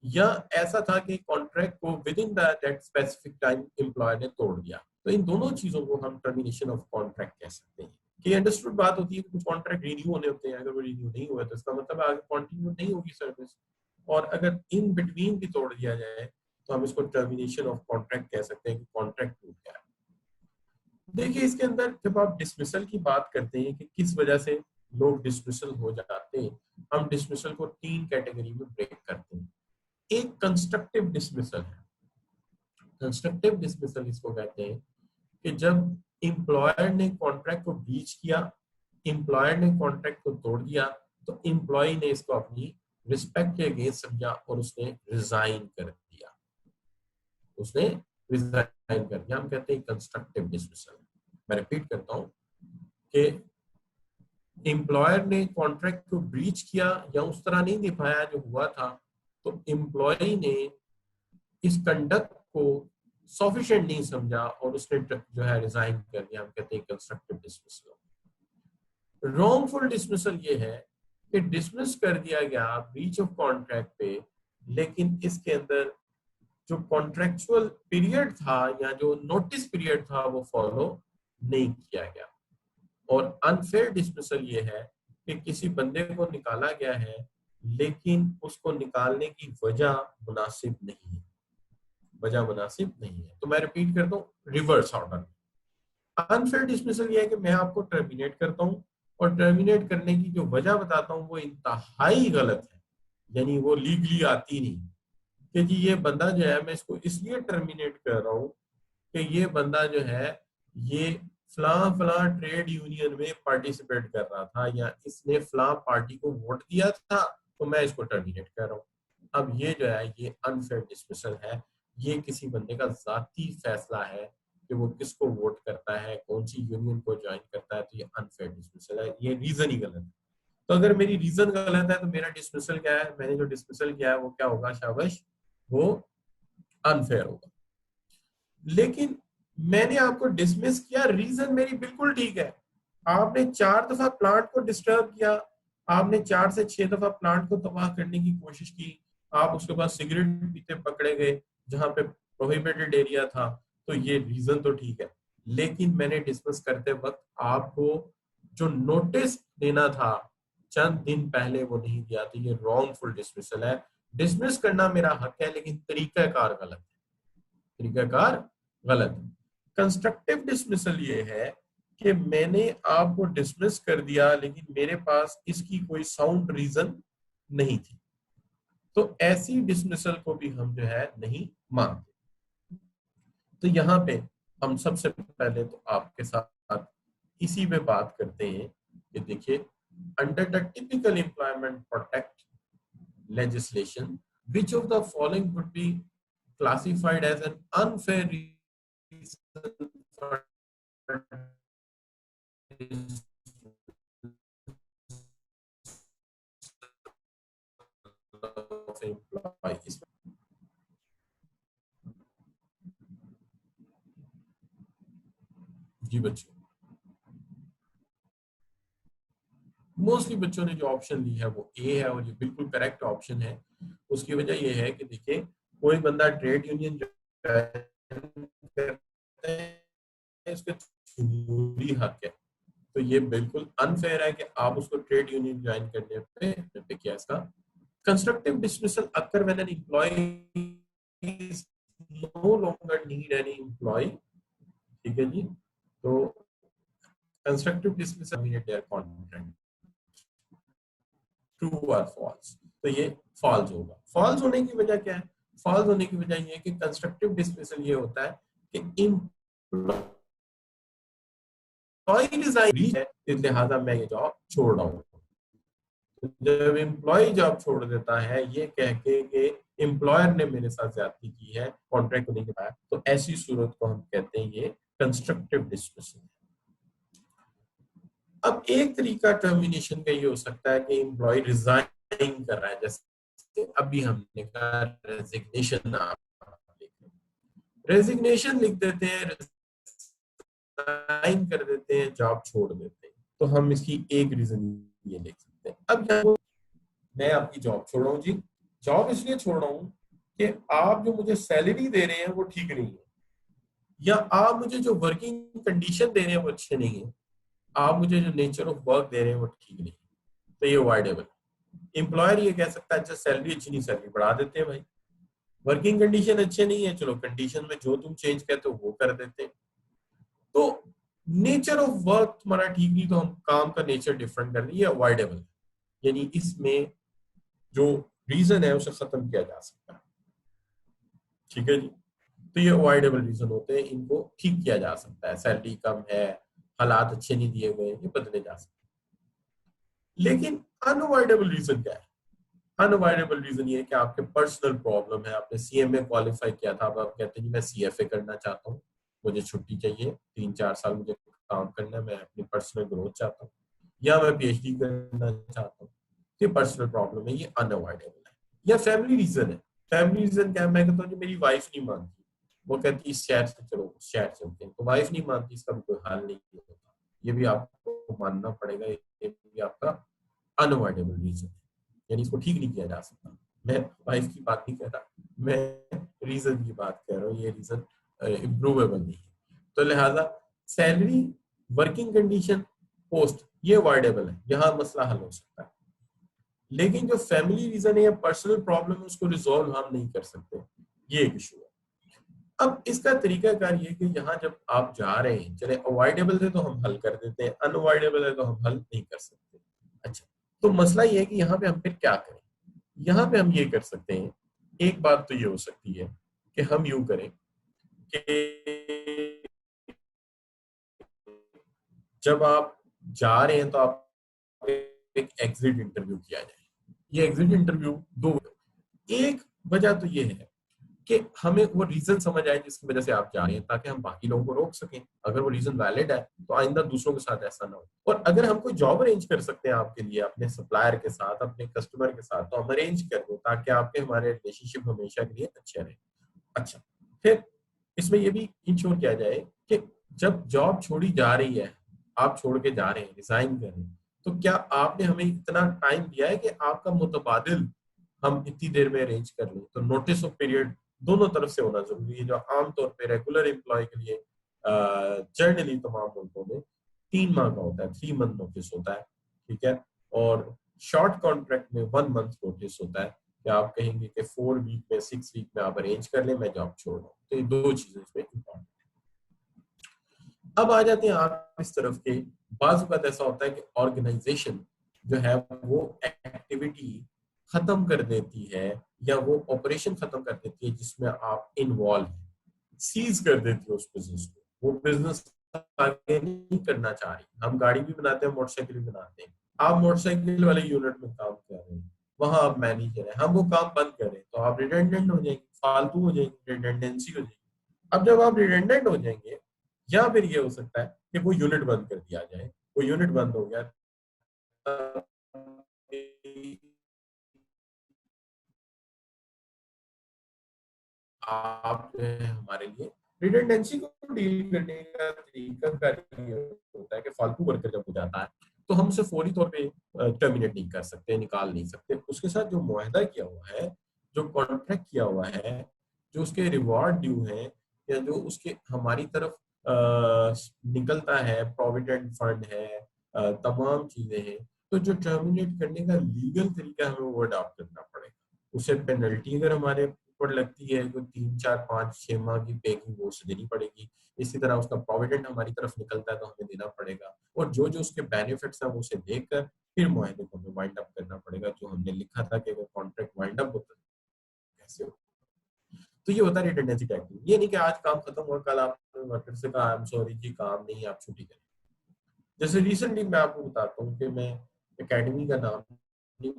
या ऐसा था कि कॉन्ट्रैक्ट को with in that specific time employer ने तोड़ दिया। तो इन दोनों चीजों को हम टर्मिनेशन ऑफ कॉन्ट्रैक्ट कह सकते हैं। कि अंडरस्टूड बात होती है कि कुछ कॉन्ट्रैक्ट रिन्यू होने होते हैं, अगर वो रिन्यू नहीं हुआ तो इसका मतलब आगे कंटिन्यू नहीं होगी सर्विस, और अगर इन बिटवीन भी तोड़ दिया जाए तो हम इसको टर्मिनेशन ऑफ कॉन्ट्रैक्ट कह सकते हैं कि कॉन्ट्रैक्ट टूट गया। देखिए, इसके अंदर जब आप डिसमिसल की बात करते हैं कि किस वजह से लोग डिसमिसल हो जाते हैं, हम डिसमिसल को 3 कैटेगरी में ब्रेक करते हैं। एक कंस्ट्रक्टिव डिसमिसल है। कंस्ट्रक्टिव डिसमिसल इसको कहते हैं कि जब एम्प्लॉयर ने कॉन्ट्रैक्ट को ब्रीच किया, एम्प्लॉयर ने कॉन्ट्रैक्ट को तोड़ दिया, तो एम्प्लॉय ने इसको अपनी रिस्पेक्ट के अगेंस्ट समझा और उसने रिजाइन कर दिया, उसने रिजाइन कर दिया। हम कहते हैं कंस्ट्रक्टिव डिसमिसल। मैं रिपीट करता हूं कि एम्प्लॉयर ने कॉन्ट्रैक्ट को ब्रीच किया या उस तरह नहीं निभाया जो हुआ था, तो एम्प्लॉय ने इस कंडक्ट को सफिशिएंट नहीं समझा और उसने जो है रिजाइन कर दिया। हम कहते हैं कंस्ट्रक्टिव डिसमिसल। रॉन्गफुल डिसमिसल ये है कि डिसमिस कर दिया गया ब्रीच ऑफ कॉन्ट्रैक्ट पे, लेकिन इसके अंदर जो कॉन्ट्रेक्चुअल पीरियड था या जो नोटिस पीरियड था वो फॉलो नहीं किया गया। और अनफेयर डिसमिसल ये है कि किसी बंदे को निकाला गया है लेकिन उसको निकालने की वजह मुनासिब नहीं है, वजह मुनासिब नहीं है। तो मैं रिपीट करता हूँ रिवर्स ऑर्डर। अनफेयर डिसमिसल ये है कि मैं आपको टर्मिनेट करता हूँ और टर्मिनेट करने की जो वजह बताता हूँ वो इंतहाई गलत है, यानी वो लीगली आती नहीं कि जी ये बंदा जो है मैं इसको इसलिए टर्मिनेट कर रहा हूँ कि ये बंदा जो है ये फलां फलां ट्रेड यूनियन में पार्टिसिपेट कर रहा था या इसने फलां पार्टी को वोट दिया था तो मैं इसको टर्मिनेट कर रहा हूँ। अब ये जो है ये अनफेयर डिसमिसल है। ये किसी बंदे का जाती फैसला है कि वो किसको वोट करता है, कौन सी यूनियन को ज्वाइन करता है, तो ये अनफेयर डिसमिसल है, ये रीजन ही गलत है। तो अगर मेरी रीजन गलत है तो मेरा डिसमिसल क्या है, मैंने जो डिसमिसल किया है वो क्या होगा, शाबाश, वो अनफेयर होगा। लेकिन मैंने आपको डिसमिस किया, रीजन मेरी बिल्कुल ठीक है। आपने 4 दफा प्लांट को डिस्टर्ब किया, आपने 4 से 6 दफा प्लांट को तबाह करने की कोशिश की, आप उसके बाद सिगरेट पीते पकड़े गए जहां पे प्रोहिबिटेड एरिया था, तो ये रीजन तो ठीक है। लेकिन मैंने डिसमिस करते वक्त आपको जो नोटिस देना था चंद दिन पहले वो नहीं दिया, तो ये रॉन्गफुल डिसमिसल है। डिसमिस करना मेरा हक है लेकिन तरीकाकार गलत है, तरीकाकार गलत है। कंस्ट्रक्टिव डिसमिसल ये है कि मैंने आपको डिसमिस कर दिया लेकिन मेरे पास इसकी कोई साउंड रीजन नहीं थी, तो ऐसी डिसमिसल को भी हम जो है नहीं मानते। तो यहाँ पे हम सबसे पहले तो आपके साथ इसी पे बात करते हैं कि देखिए, under the typical employment protect legislation, which of the following would be classified as an unfair reason for of employees? जी बच्चों, मोस्टली बच्चों ने जो ऑप्शन ली है वो ए है और ये बिल्कुल करेक्ट ऑप्शन है। उसकी वजह ये है कि देखिए, कोई बंदा ट्रेड यूनियन इसका जमहूरी हक है, तो ये बिल्कुल अनफेयर है कि आप उसको ट्रेड यूनियन ज्वाइन करने पे किया। इसका constructive dismissal occur when an employ is no longer need any employ. ठीक है जी, तो constructive dismissal terminate their contract, true और फॉल्स। तो ये फॉल्स होगा। फॉल्स होने की वजह क्या है? फॉल्स होने की वजह ये है कि कंस्ट्रक्टिव डिसमिसल ये होता है कि एम्प्लॉय डिजाइन है, लिहाजा मैं ये जॉब छोड़ रहा हूँ। जब एम्प्लॉय जॉब छोड़ देता है ये कह के कि एम्प्लॉयर ने मेरे साथ ज्यादती की है कॉन्ट्रैक्ट होने के बाद, तो ऐसी सूरत को हम कहते हैं ये कंस्ट्रक्टिव डिसमिसल। अब एक तरीका टर्मिनेशन का ये हो सकता है कि एम्प्लॉय रिजाइन कर रहा है, जैसे अभी हमने कहा रेजिग्नेशन। रेजिग्नेशन लिख देते हैं, रिजाइन कर देते हैं, जॉब छोड़ देते हैं, तो हम इसकी एक रीजन ये लिख सकते हैं। अब मैं आपकी जॉब छोड़ रहा हूँ जी, जॉब इसलिए छोड़ रहा हूँ कि आप जो मुझे सैलरी दे रहे हैं वो ठीक नहीं है, या आप मुझे जो वर्किंग कंडीशन दे रहे हैं वो अच्छे नहीं है, आप मुझे जो नेचर ऑफ वर्क दे रहे हैं वो ठीक नहीं है, तो ये अवॉइडेबल। एम्प्लॉयर ये कह सकता है अच्छा सैलरी अच्छी नहीं, सैलरी बढ़ा देते हैं भाई। वर्किंग कंडीशन अच्छे नहीं है, चलो कंडीशन में जो तुम चेंज कहते हो वो कर देते हैं। तो नेचर ऑफ वर्क तुम्हारा ठीक नहीं, तो हम काम का नेचर डिफरेंट कर दें, ये अवॉइडेबल। यानी इसमें जो रीजन है उसे खत्म किया जा सकता है। ठीक है जी, तो ये अवॉइडेबल रीजन होते हैं, इनको ठीक किया जा सकता है। सैलरी कम है, हालात अच्छे नहीं दिए हुए, ये बदले जा सकते हैं। लेकिन अनअवॉइडेबल रीजन क्या है? अनअवॉइडेबल रीजन ये है कि आपके पर्सनल प्रॉब्लम है, आपने सीएमए क्वालिफाई किया था, अब आप कहते हैं जी मैं सीएफए करना चाहता हूँ, मुझे छुट्टी चाहिए, 3-4 साल मुझे काम करना है, मैं अपनी पर्सनल ग्रोथ चाहता हूँ, या मैं पीएचडी करना चाहता हूँ। ये पर्सनल प्रॉब्लम है, ये अनअवॉइडेबल है। या फैमिली रीजन है। फैमिली रीजन क्या है? मैं कहता हूँ मेरी वाइफ नहीं मानती, वो कहती इस शहर से चलो उस शहर चलते हैं, तो वाइफ नहीं मानती, इसका भी कोई हाल नहीं होता, ये भी आपको मानना पड़ेगा, ये भी आपका अनअवॉइडेबल रीजन है, यानी इसको ठीक नहीं किया जा सकता। मैं वाइफ की बात नहीं कर रहा, मैं रीजन की बात कर रहा हूँ, ये रीजन इम्प्रूवेबल नहीं है। तो लिहाजा सैलरी, वर्किंग कंडीशन, पोस्ट, ये अवॉइडेबल है, यहाँ मसला हल हो सकता है। लेकिन जो फैमिली रीजन है या पर्सनल प्रॉब्लम है उसको रिजॉल्व हम नहीं कर सकते, ये एक इशू है। अब इसका तरीकाकार ये कि यहाँ जब आप जा रहे हैं, चले अवॉइडेबल है तो हम हल कर देते हैं, अनअवॉइडेबल है तो हम हल नहीं कर सकते। अच्छा, तो मसला ये है कि यहाँ पे हम फिर क्या करें? यहाँ पे हम ये कर सकते हैं, एक बात तो ये हो सकती है कि हम यूं करें कि जब आप जा रहे हैं तो आप एक एग्जिट इंटरव्यू किया जाए। ये एग्जिट इंटरव्यू दो, एक वजह तो ये है कि हमें वो रीजन समझ आए जिसकी वजह से आप जा रहे हैं, ताकि हम बाकी लोगों को रोक सकें। अगर वो रीजन वैलिड है तो आइंदा दूसरों के साथ ऐसा ना हो। और अगर हम कोई जॉब अरेंज कर सकते हैं आपके लिए, अपने सप्लायर के साथ, अपने कस्टमर के साथ, तो हम अरेंज कर दो ताकि आपके हमारे रिलेशनशिप हमेशा के लिए अच्छे रहे। अच्छा, फिर इसमें ये भी इंश्योर किया जाए कि जब जॉब छोड़ी जा रही है, आप छोड़ के जा रहे हैं, रिजाइन कर रहे हैं, तो क्या आपने हमें इतना टाइम दिया है कि आपका मुतबादिल हम इतनी देर में अरेंज कर लें? तो नोटिस ऑफ पीरियड दोनों तरफ से होना जरूरी है, जो आमतौर पे रेगुलर एम्प्लॉय के लिए जनरली तमाम मुल्कों में 3 माह का होता है, 3 मंथ नोटिस होता है। ठीक है, और शॉर्ट कॉन्ट्रैक्ट में 1 मंथ नोटिस होता है कि आप कहेंगे कि 4 वीक में, 6 वीक में आप अरेंज कर लें, मैं जॉब छोड़ रहा हूँ। तो ये दो चीजें इसमें इंपॉर्टेंट। अब आ जाते हैं आप इस तरफ के, बाज़ वक़्त ऐसा होता है कि ऑर्गेनाइजेशन जो है वो एक्टिविटी खत्म कर देती है, या वो ऑपरेशन खत्म कर देती है जिसमें आप इन्वॉल्व हैं, सीज कर देती है उस बिजनेस को। वो बिजनेस आगे नहीं करना चाह रही। हम गाड़ी भी बनाते हैं, मोटरसाइकिल भी बनाते हैं, आप मोटरसाइकिल वाले यूनिट में काम कर रहे हैं, वहां आप मैनेजर है, हम वो काम बंद करें तो आप रिडेंडेंट हो जाएंगे, फालतू हो जाएंगे, रिडेंडेंसी हो जाएगी। अब जब आप रिडेंडेंट हो जाएंगे, या फिर ये हो सकता है कि वो यूनिट बंद कर दिया जाए, वो यूनिट बंद हो गया, आप जो है हमारे लिए रिडेंडेंसी को डील करने का तरीका ये होता है कि फालतू वर्कर जब हो जाता है तो हम उसे फौरी तौर पे टर्मिनेट नहीं कर सकते, निकाल नहीं सकते। उसके साथ जो मुआहदा किया हुआ है, जो कॉन्ट्रैक्ट किया हुआ है, जो उसके रिवॉर्ड ड्यू है, या जो उसके हमारी तरफ निकलता है, प्रोविडेंट फंड है, तमाम चीजें हैं, तो जो टर्मिनेट करने का लीगल तरीका हमें वो अडॉप्ट करना पड़ेगा। उसे पेनल्टी अगर हमारे ऊपर लगती है तो 3 4 5 6 माह की पे की वो उसे देनी पड़ेगी। इसी तरह उसका प्रोविडेंट हमारी तरफ निकलता है तो हमें देना पड़ेगा, और जो जो उसके बेनिफिट्स है वो उसे देकर फिर मुआहदे को हमें वाइंड अप करना पड़ेगा, जो हमने लिखा था कि अगर कॉन्ट्रैक्ट वाइंड अप होता है कैसे हो। तो ये होता है रिडंडेंसी टैक्टिंग। ये नहीं कि आज काम खत्म हुआ, कल आपने वर्कर से कहा आई एम सॉरी जी काम नहीं, आप छुट्टी करें। जैसे रिसेंटली मैं आपको बताता हूँ कि मैं एकेडमी का नाम नहीं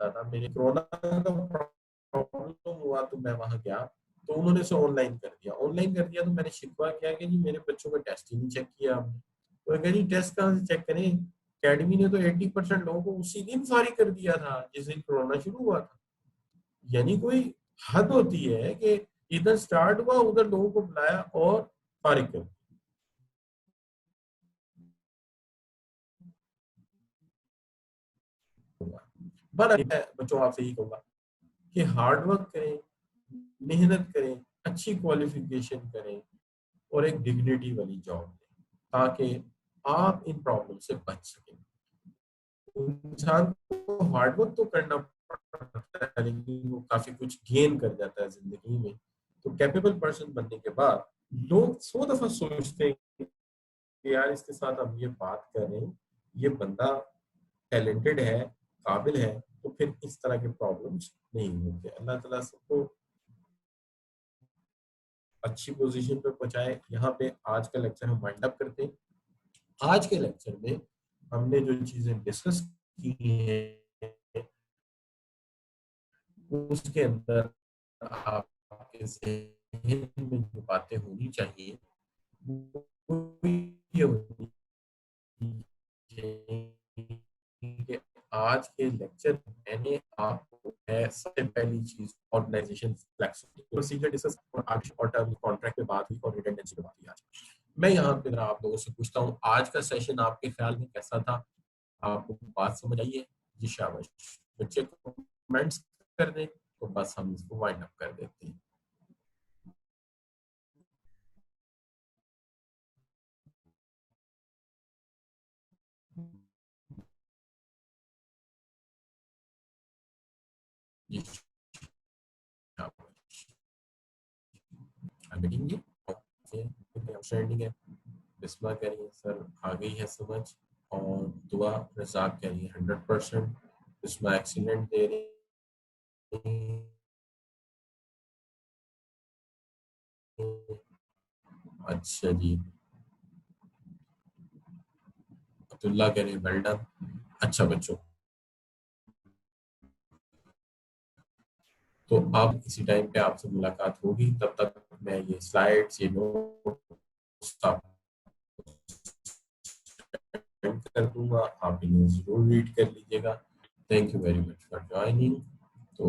था, मेरे कोरोना का प्रॉब्लम हुआ तो मैं वहां गया, तो उन्होंने इसे ऑनलाइन कर दिया। ऑनलाइन कर दिया तो मैंने शिकवा किया कि जी मेरे बच्चों का टेस्ट ही नहीं चेक किया आपने। तो कह रही टेस्ट कहाँ से चेक करें, अकेडमी ने तो 80% लोगों को उसी दिन फारिग कर दिया था जिस दिन कोरोना शुरू हुआ था। यानी कोई हद होती है कि इधर स्टार्ट हुआ, उधर लोगों को बुलाया और फारिग कर दिया। पर मैं बच्चों आपसे यही कहूंगा कि हार्ड वर्क करें, मेहनत करें, अच्छी क्वालिफिकेशन करें और एक डिग्निटी वाली जॉब लें, ताकि आप इन प्रॉब्लम से बच सकें। इंसान को हार्ड वर्क तो करना पड़ता है, लेकिन वो काफी कुछ गेन कर जाता है जिंदगी में। तो कैपेबल पर्सन बनने के बाद लोग 100 दफा सोचते हैं कि यार इसके साथ हम ये बात कर रहे हैं, ये बंदा टैलेंटेड है, काबिल है, तो फिर इस तरह के प्रॉब्लम्स नहीं होते। अल्लाह ताला सबको अच्छी पोजीशन पे पहुंचाए। यहाँ पे आज का लेक्चर हम वाइंड अप करते हैं। आज के लेक्चर में हमने जो चीजें डिस्कस की हैं उसके अंदर आपके ज़हन में जो बातें होनी चाहिए वो ये होनी चाहिए कि आज के लेक्चर में मैंने आपको है सबसे पहली चीज ऑर्गेनाइजेशन फ्लेक्सिबिलिटी प्रोसीजर डिस्कस और आगे शॉर्ट टर्म कॉन्ट्रैक्ट पे बात हुई और रिडंडेंसी पे बात हुई। आज मैं यहाँ पे आप लोगों से पूछता हूँ आज का सेशन आपके ख्याल में कैसा था, आपको बात समझ आई है? जी शाबाश, बच्चे कमेंट्स कर दें तो बस हम इसको वाइंड अप कर देते हैं। जी शाबाश, मीटिंग आउटस्टैंडिंग है। बिस्मा कह रही है सर आ गई है समझ, और दुआ रजाक कह रही है 100%। बिस्मा एक्सीलेंट दे रही है। अच्छा जी, अब्दुल्ला कह रही है वेल डन। अच्छा बच्चों, तो अब इसी टाइम पे आपसे मुलाकात होगी, तब तक मैं ये स्लाइड्स ये नोट्स कर दूंगा, आप इन्हें जरूर रीड कर लीजिएगा। Thank you very much for joining. तो